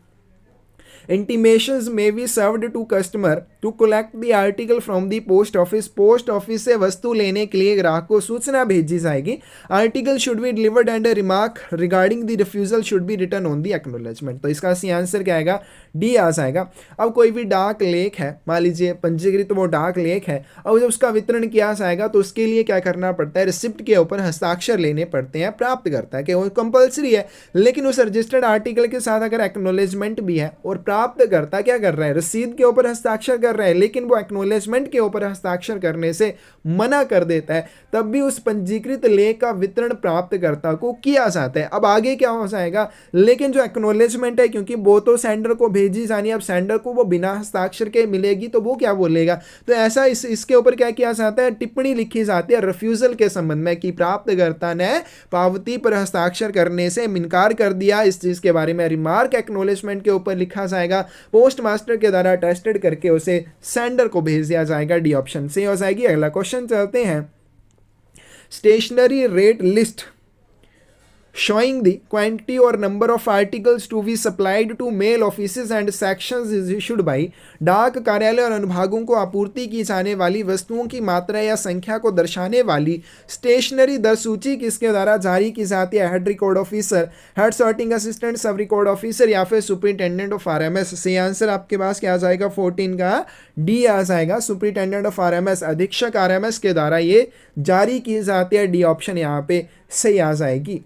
Intimations may be served to customer to collect the article from the post office, post office से वस्तु लेने के लिए ग्राहक को सूचना भेजी जाएगी। Article should be delivered and remark regarding the refusal should be return on the acknowledgement, तो इसका सी आंसर क्या आएगा? डी आ जाएगा। अब कोई भी डाक लेख है, मान लीजिए पंजीकृत वो डाक लेख है, अब जब उसका वितरण किया जाएगा तो उसके लिए क्या करना पड़ता है? रिसिप्ट के ऊपर हस्ताक्षर लेने पड़ते हैं प्राप्त करता है, कि वो कंपल्सरी है। लेकिन उस रजिस्टर्ड आर्टिकल के साथ अगर एक्नॉलेजमेंट भी है और प्राप्त करता क्या कर रहा है? रसीद के ऊपर हस्ताक्षर कर रहा है, लेकिन वो एक्नॉलेजमेंट के ऊपर हस्ताक्षर करने से मना कर देता है, तब भी उस पंजीकृत लेख का वितरण प्राप्तकर्ता को किया जाता है। अब आगे क्या हो जाएगा? लेकिन जो एक्नॉलेजमेंट है, क्योंकि वो तो सेंडर को भेजी जानी, अब सेंडर को वो बिना हस्ताक्षर के मिलेगी तो वो क्या बोलेगा? तो ऐसा इसके ऊपर क्या किया जाता है? टिप्पणी लिखी जाती है रिफ्यूजल के संबंध में कि प्राप्तकर्ता ने पावती पर हस्ताक्षर करने से इनकार कर दिया, इस चीज के बारे में रिमार्क एक्नॉलेजमेंट के ऊपर लिखा जाएगा, पोस्ट मास्टर के द्वारा टेस्टेड करके उसे सेंडर को भेज दिया जाएगा। डी ऑप्शन से हो जाएगी। अगला क्वेश्चन चलते हैं। Stationery rate list showing the quantity or number of articles to be supplied to mail offices and sections is issued by डाक कार्यालय और अनुभागों को आपूर्ति की जाने वाली वस्तुओं की मात्रा या संख्या को दर्शाने वाली स्टेशनरी दर सूची किसके द्वारा जारी की जाती है? Head record officer, head sorting assistant, सब रिकॉर्ड ऑफिसर या फिर सुपरिटेंडेंट ऑफ आरएमएस। सही आंसर आपके पास क्या आ जाएगा? 14 का डी आ जाएगा। सुपरिटेंडेंट ऑफ आरएमएस, अधीक्षक आरएमएस के द्वारा ये जारी की जाती है। डी ऑप्शन यहाँ पे सही आ जाएगी।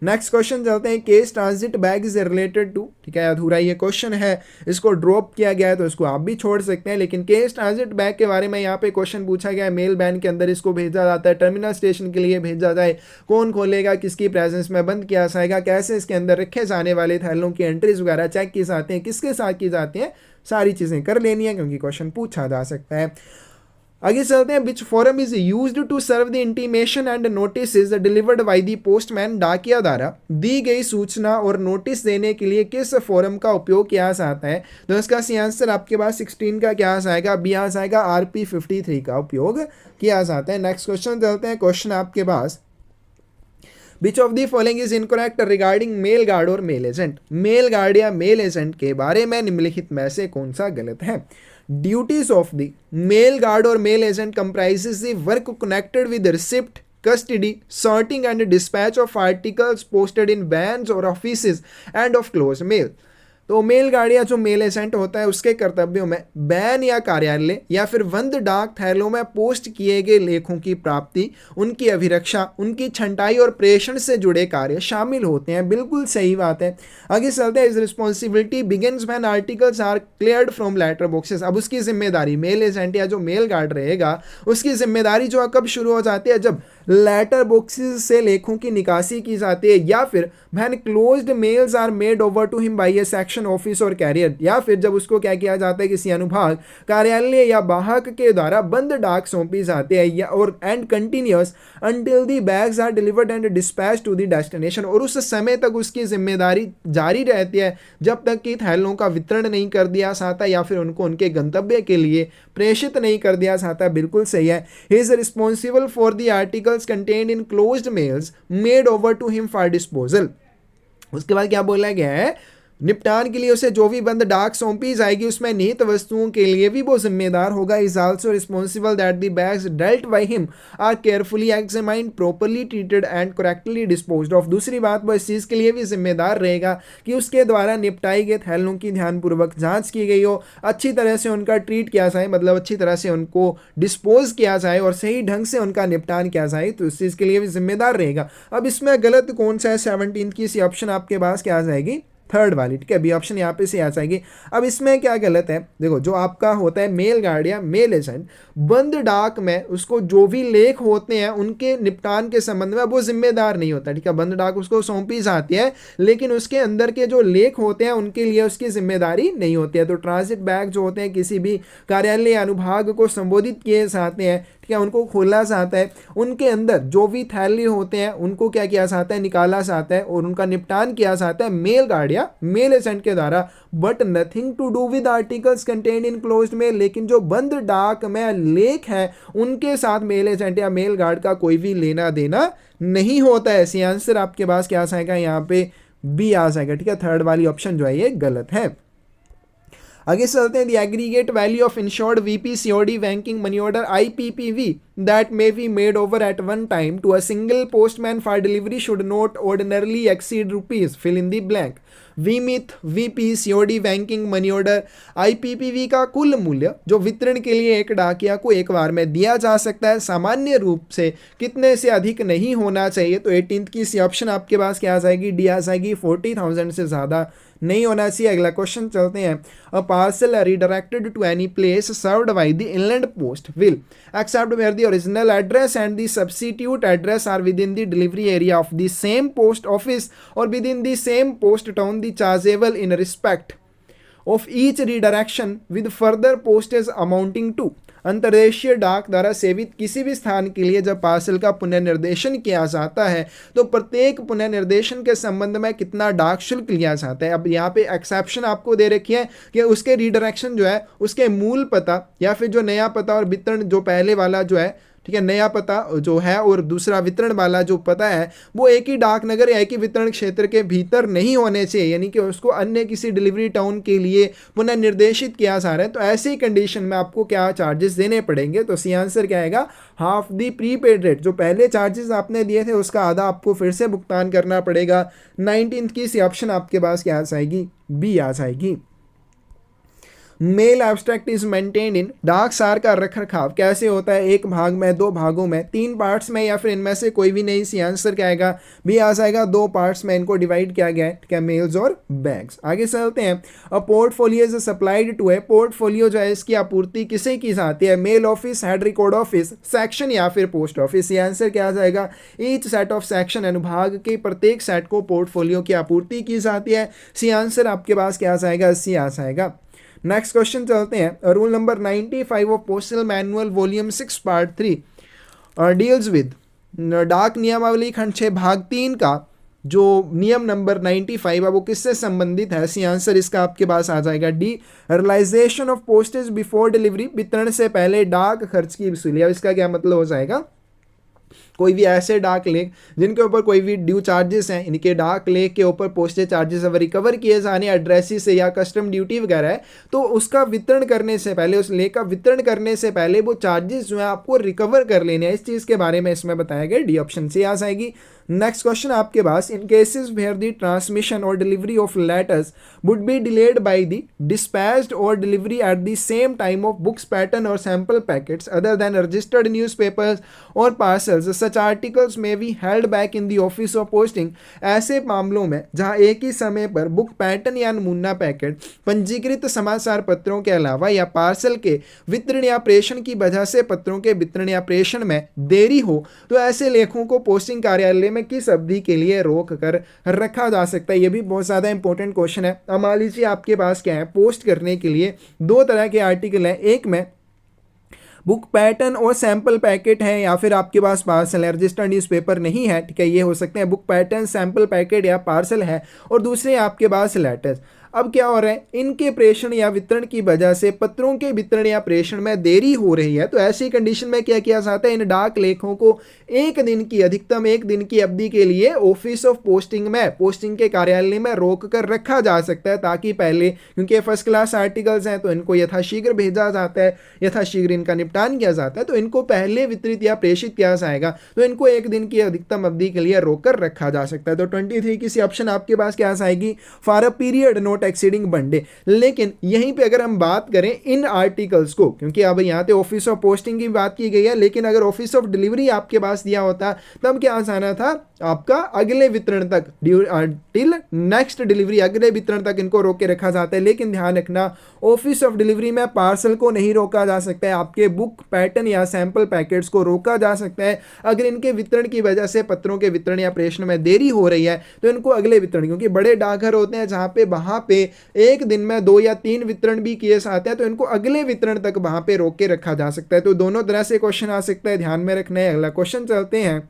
नेक्स्ट क्वेश्चन चलते हैं। Case transit bag is related to, ठीक है, अधूरा ये क्वेश्चन है, इसको ड्रॉप किया गया है तो इसको आप भी छोड़ सकते हैं, लेकिन केस ट्रांजिट बैग के बारे में यहाँ पे क्वेश्चन पूछा गया है। मेल बैन के अंदर इसको भेजा जाता है, टर्मिनल स्टेशन के लिए भेजा जाए, कौन खोलेगा, किसकी प्रेजेंस में बंद किया जाएगा, कैसे इसके अंदर रखे जाने वाले थैलों की एंट्रीज वगैरह चेक की जाती हैं, किसके साथ की जाती हैं, सारी चीज़ें कर लेनी है क्योंकि क्वेश्चन पूछा जा सकता है। आगे चलते हैं। Which form is used to serve the intimation and notice delivered by the postman, डाकिया द्वारा दी गई सूचना और नोटिस देने के लिए किस फॉरम का उपयोग किया जाता है? तो इसका सी आंसर आपके पास 16 का क्या आ जाएगा? बी आ जाएगा। RP 53 का उपयोग किया जाता है। नेक्स्ट क्वेश्चन चलते हैं। क्वेश्चन आपके पास Which of the following is incorrect regarding mail guard और मेल एजेंट? मेल गार्ड या मेल एजेंट के बारे में निम्नलिखित में से कौन सा गलत है? Duties of the mail guard और mail agent comprises the work connected with the receipt, custody, sorting and dispatch of articles posted in vans or offices and of closed mail। तो मेल गार्ड या जो mail agent होता है उसके कर्तव्यों में ban या कार्यालय या फिर बंद डाक थैलों में पोस्ट किए गए लेखों की प्राप्ति, उनकी अभिरक्षा, उनकी छंटाई और प्रेषण से जुड़े कार्य शामिल होते हैं। बिल्कुल सही बात है। आगे चलते हैं। His responsibility begins when articles are cleared from letter boxes. अब उसकी जिम्मेदारी, मेल एजेंट या जो मेल गार्ड रहेगा उसकी जिम्मेदारी जो है कब शुरू हो जाती है? जब लेटर बॉक्सेस से लेखों की निकासी की जाती है, या फिर when closed mails are made over to him by a section office और कैरियर, या फिर जब उसको क्या किया जाता है, किसी अनुभाग, कार्यालय या वाहक के द्वारा बंद डाक सौंपी जाती है, या और and continues until the bags are delivered and dispatch to the destination. और उस समय तक उसकी जिम्मेदारी जारी रहती है जब तक कि थैलों का वितरण नहीं कर दिया जाता या फिर उनको उनके गंतव्य के लिए प्रेषित नहीं कर दिया जाता। बिल्कुल सही है। He is responsible for the articles contained in closed mails made over to him for disposal. उसके बाद क्या बोला गया है? निपटान के लिए उसे जो भी बंद डाक सौंपी जाएगी उसमें निहित वस्तुओं के लिए भी वो जिम्मेदार होगा। His also responsible that the bags dealt by him are carefully examined, properly treated and correctly disposed of. दूसरी बात, वो इस चीज़ के लिए भी जिम्मेदार रहेगा कि उसके द्वारा निपटाई गए थैलों की ध्यानपूर्वक जांच की गई हो, अच्छी तरह से उनका ट्रीट किया जाए, मतलब अच्छी तरह से उनको डिस्पोज किया जाए और सही ढंग से उनका निपटान किया जाए, तो इस चीज़ के लिए भी जिम्मेदार रहेगा। अब इसमें गलत कौन सा है? 17 की सी ऑप्शन आपके पास क्या आ जाएगी? थर्ड वाली, ठीक है, बी ऑप्शन यहाँ पे से आ जाएगी। अब इसमें क्या गलत है? देखो, जो आपका होता है मेल गार्ड या मेल एजेंट, बंद डाक में उसको जो भी लेख होते हैं उनके निपटान के संबंध में वो जिम्मेदार नहीं होता, ठीक है। बंद डाक उसको सौंपी जाती है लेकिन उसके अंदर के जो लेख होते हैं उनके लिए उसकी जिम्मेदारी नहीं होती है। तो ट्रांजिट बैग जो होते हैं किसी भी कार्यालय या अनुभाग को संबोधित किए जाते हैं, ठीक है, उनको खोला जाता है, उनके अंदर जो भी थैले होते हैं उनको क्या किया जाता है? निकाला जाता है और उनका निपटान किया जाता है मेल गार्ड या मेल एजेंट के द्वारा। But nothing to do with articles contained in closed mail. लेकिन जो बंद डाक में लेख है उनके साथ मेल एजेंट या मेल गार्ड का कोई भी लेना देना नहीं होता है। ऐसी आंसर आपके पास क्या आ जाएगा? यहाँ पे बी आ जाएगा, ठीक है। थर्ड वाली ऑप्शन जो है ये गलत है। आगे चलते हैं। The aggregate value of insured VP COD banking money order IPPV that may be made over at one time to a single postman for delivery should not ordinarily exceed rupees fill in the blank। VMIT, VP, COD banking money order IPPV का कुल मूल्य जो वितरण के लिए एक डाकिया को एक बार में दिया जा सकता है सामान्य रूप से कितने से अधिक नहीं होना चाहिए? तो 18 की सी ऑप्शन आपके पास क्या आ जाएगी? डी आ जाएगी। 40,000 से ज़्यादा नहीं होना चाहिए। अगला क्वेश्चन चलते हैं। A parcel redirected to any place served by the inland post will except where the original address and the substitute address are within the delivery area of the same post office और within the same post town the chargeable in respect of each redirection with further postage amounting to. अंतर्देशीय डाक द्वारा सेवित किसी भी स्थान के लिए जब पार्सल का पुनर्निर्देशन किया जाता है तो प्रत्येक पुनर्निर्देशन के संबंध में कितना डाक शुल्क लिया जाता है। अब यहाँ पे एक्सेप्शन आपको दे रखी है कि उसके रिडायरेक्शन जो है उसके मूल पता या फिर जो नया पता और वितरण जो पहले वाला जो है ठीक है, नया पता जो है और दूसरा वितरण वाला जो पता है वो एक ही डाक नगर या एक ही वितरण क्षेत्र के भीतर नहीं होने चाहिए, यानी कि उसको अन्य किसी डिलीवरी टाउन के लिए पुनः निर्देशित किया जा रहा है, तो ऐसी कंडीशन में आपको क्या चार्जेस देने पड़ेंगे। तो सी आंसर क्या आएगा, हाफ दी प्रीपेड रेट, जो पहले चार्जेस आपने दिए थे उसका आधा आपको फिर से भुगतान करना पड़ेगा। 19th की सी ऑप्शन आपके पास क्या आ जाएगी, बी आ जाएगी। Mail abstract is maintained in, डाक सार का रख रखाव कैसे होता है, एक भाग में, दो भागों में, तीन पार्ट्स में, या फिर इनमें से कोई भी नहीं। सी आंसर क्या आएगा, बी आ जाएगा, दो पार्ट्स में इनको डिवाइड किया गया है, ठीक है, मेल्स और बैग्स। आगे चलते हैं। A portfolio is supplied to है, पोर्टफोलियो जो है इसकी आपूर्ति किसे की जाती है, mail office, head record office, section या फिर पोस्ट ऑफिस। सी आंसर क्या आ जाएगा, ईच सेट ऑफ सेक्शन, अनुभाग के प्रत्येक सेट को पोर्टफोलियो की आपूर्ति की जाती है। सी आंसर आपके पास क्या आ जाएगा, सी आ जाएगा। नेक्स्ट क्वेश्चन चलते हैं। Rule number 95 of postal manual volume 6 part 3 deals with, डाक नियमावली खंड 6 भाग 3 का जो नियम नंबर 95 है वो किससे संबंधित है। सी आंसर इसका आपके पास आ जाएगा D, realisation of postage before delivery, वितरण से पहले डाक खर्च की वसूली। अब इसका क्या मतलब हो जाएगा, कोई भी ऐसे डाक लेख जिनके ऊपर कोई भी ड्यू चार्जेस हैं, इनके डाक लेख के ऊपर पोस्टेज चार्जेस अगर रिकवर किए जाने एड्रेसी से या कस्टम ड्यूटी वगैरह है, तो उसका वितरण करने से पहले, उस लेख का वितरण करने से पहले वो चार्जेस जो है आपको रिकवर कर लेने हैं। इस चीज़ के बारे में इसमें बताया गया, डी ऑप्शन से आ जाएगी। नेक्स्ट क्वेश्चन आपके पास, in cases where the transmission और delivery of letters would be delayed by the dispatched और delivery at the same time of books, pattern और sample packets other than registered newspapers और parcels, such articles may be held back in the office of posting. ऐसे मामलों में जहां एक ही समय पर बुक, पैटर्न या नमूना पैकेट, पंजीकृत समाचार पत्रों के अलावा या पार्सल के वितरण या प्रेषण की वजह से पत्रों के वितरण या प्रेषण में देरी हो, तो ऐसे लेखों को पोस्टिंग कार्यालय में किस अवधि के लिए रोक कर रखा जा सकता है। यह भी बहुत ज्यादा इंपॉर्टेंट क्वेश्चन है। अब मान लीजिए आपके पास क्या है, पोस्ट करने के लिए दो तरह के आर्टिकल हैं, एक में बुक, पैटर्न और सैंपल पैकेट है, या फिर आपके पास पार्सल है, रजिस्टर्ड न्यूज़पेपर नहीं है, ठीक है, ये हो सकते हैं बुक, पैटर्न, सैंपल पैकेट या पार्सल है, और दूसरे आपके पास लेटर्स। अब क्या हो रहा है, इनके प्रेषण या वितरण की वजह से पत्रों के वितरण या प्रेषण में देरी हो रही है, तो ऐसी कंडीशन में क्या किया जाता है, इन डाक लेखों को एक दिन की, अधिकतम एक दिन की अवधि के लिए ऑफिस ऑफ पोस्टिंग में, पोस्टिंग के कार्यालय में रोक कर रखा जा सकता है, ताकि पहले, क्योंकि फर्स्ट क्लास आर्टिकल्स हैं तो इनको यथाशीघ्र भेजा जाता है, यथाशीघ्र इनका निपटान किया जाता है, तो इनको पहले वितरित या प्रेषित किया जाएगा, तो इनको एक दिन की अधिकतम अवधि के लिए रोक कर रखा जा सकता है। तो 23 की सी ऑप्शन आपके पास क्या आएगी, for a period not exceeding 1 day. लेकिन यहीं पे अगर हम बात करें इन आर्टिकल्स को, क्योंकि अब यहाँ पे ऑफिस ऑफ पोस्टिंग की बात की गई है, लेकिन अगर ऑफिस ऑफ डिलीवरी आपके पास दिया होता तब क्या आना था आपका, अगले वितरण तक, टिल नेक्स्ट डिलीवरी, अगले वितरण तक इनको रोक के रखा जाता है। लेकिन ध्यान रखना, ऑफिस ऑफ डिलीवरी में पार्सल को नहीं रोका जा सकता है, आपके बुक, पैटर्न या सैंपल पैकेट्स को रोका जा सकता है। अगर इनके वितरण की वजह से पत्रों के वितरण या प्रेषण में देरी हो रही है, तो इनको अगले वितरण, क्योंकि बड़े डाकघर होते हैं जहां पे वहां पे एक दिन में 2 या 3 वितरण भी किए जाते हैं, तो इनको अगले वितरण तक वहां पे रोक के रखा जा सकता है। तो दोनों तरह से क्वेश्चन आ सकता है, ध्यान में रखना है। अगला क्वेश्चन चलते हैं।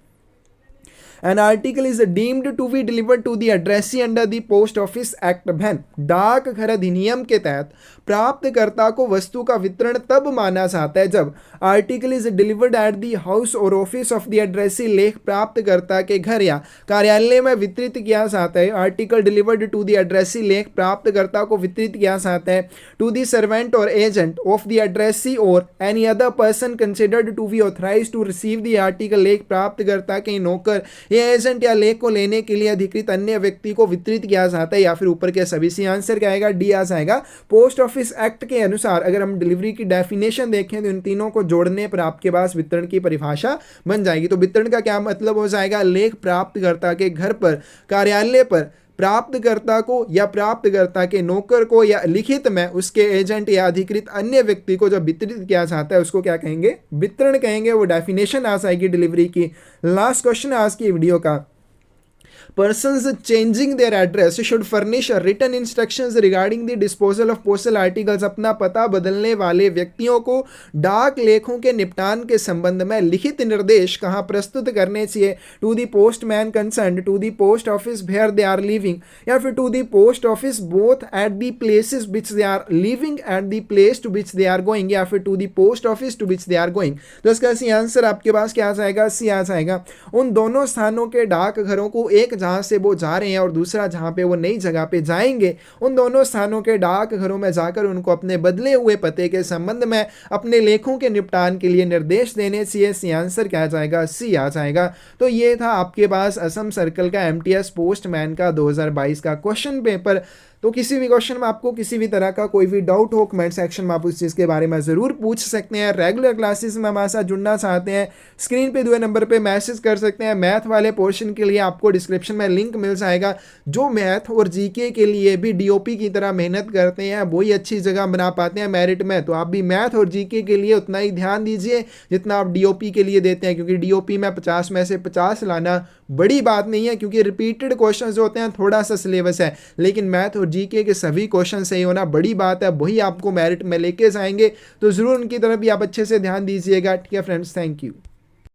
An article is deemed to be delivered to the addressee under the Post Office Act when डाक घर अधिनियम के तहत प्राप्तकर्ता को वस्तु का वितरण तब माना जाता है जब article is delivered at the house और ऑफिस ऑफ द एड्रेसी, लेख प्राप्तकर्ता के घर या कार्यालय में वितरित किया जाता है। Article delivered to the addressee, लेख प्राप्तकर्ता को वितरित किया जाता है टू द सर्वेंट और एजेंट ऑफ द एड्रेसी और any other person considered to be authorised to receive the article, लेख प्राप्तकर्ता के नौकर या एजेंट या लेख को लेने के लिए अधिकृत अन्य व्यक्ति को वितरित किया जाता है, या फिर ऊपर के सभी। सी आंसर क्या आएगा, डी आ जाएगा। पोस्ट ऑफिस एक्ट के अनुसार अगर हम डिलीवरी की डेफिनेशन देखें तो इन तीनों को जोड़ने पर आपके पास वितरण की परिभाषा बन जाएगी। तो वितरण का क्या मतलब हो जाएगा, लेख प्राप्तकर्ता के घर पर, कार्यालय पर प्राप्तकर्ता को या प्राप्तकर्ता के नौकर को या लिखित में उसके एजेंट या अधिकृत अन्य व्यक्ति को जब वितरित किया जाता है उसको क्या कहेंगे, वितरण कहेंगे। वो डेफिनेशन आ जाएगी डिलीवरी की। लास्ट क्वेश्चन आज की वीडियो का, Persons changing their address should furnish written instructions regarding the disposal of postal articles. अपना पता बदलने वाले व्यक्तियों को डाक लेखों के निपटान के संबंध में लिखित निर्देश कहाँ प्रस्तुत करने चाहिए? To the postman concerned, to the post office where they are living, या फिर to the post office both at the places which they are living at the place to which they are going, या फिर to the post office to which they are going. तो इसका C answer आपके पास क्या आ जाएगा? C आ जाएगा। उन दोनों स्थानों के डाक घरों को, एक जहां से वो जा रहे हैं और दूसरा जहां पे वो नई जगह पे जाएंगे, उन दोनों स्थानों के डाक घरों में जाकर उनको अपने बदले हुए पते के संबंध में अपने लेखों के निपटान के लिए निर्देश देने चाहिए। सी आंसर क्या आ जाएगा? सी आ जाएगा। तो ये था आपके पास असम सर्कल का एमटीएस पोस्टमैन का 2022 का क्वेश्चन पेपर। तो किसी भी क्वेश्चन में आपको किसी भी तरह का कोई भी डाउट हो, कमेंट सेक्शन में आप उस चीज़ के बारे में ज़रूर पूछ सकते हैं। रेगुलर क्लासेस में हमारे साथ जुड़ना चाहते हैं, स्क्रीन पे दिए नंबर पे मैसेज कर सकते हैं। मैथ वाले पोर्शन के लिए आपको डिस्क्रिप्शन में लिंक मिल जाएगा। जो मैथ और जीके के लिए भी डीओपी की तरह मेहनत करते हैं, वही अच्छी जगह बना पाते हैं मेरिट में। तो आप भी मैथ और जीके के लिए उतना ही ध्यान दीजिए जितना आप डीओपी के लिए देते हैं, क्योंकि डीओपी में 50 में से 50 लाना बड़ी बात नहीं है, क्योंकि रिपीटेड क्वेश्चन जो होते हैं थोड़ा सा सिलेबस है, लेकिन मैथ और जीके के सभी क्वेश्चन सही होना बड़ी बात है, वही आपको मेरिट में लेके जाएंगे। तो ज़रूर उनकी तरफ भी आप अच्छे से ध्यान दीजिएगा। ठीक है फ्रेंड्स, थैंक यू।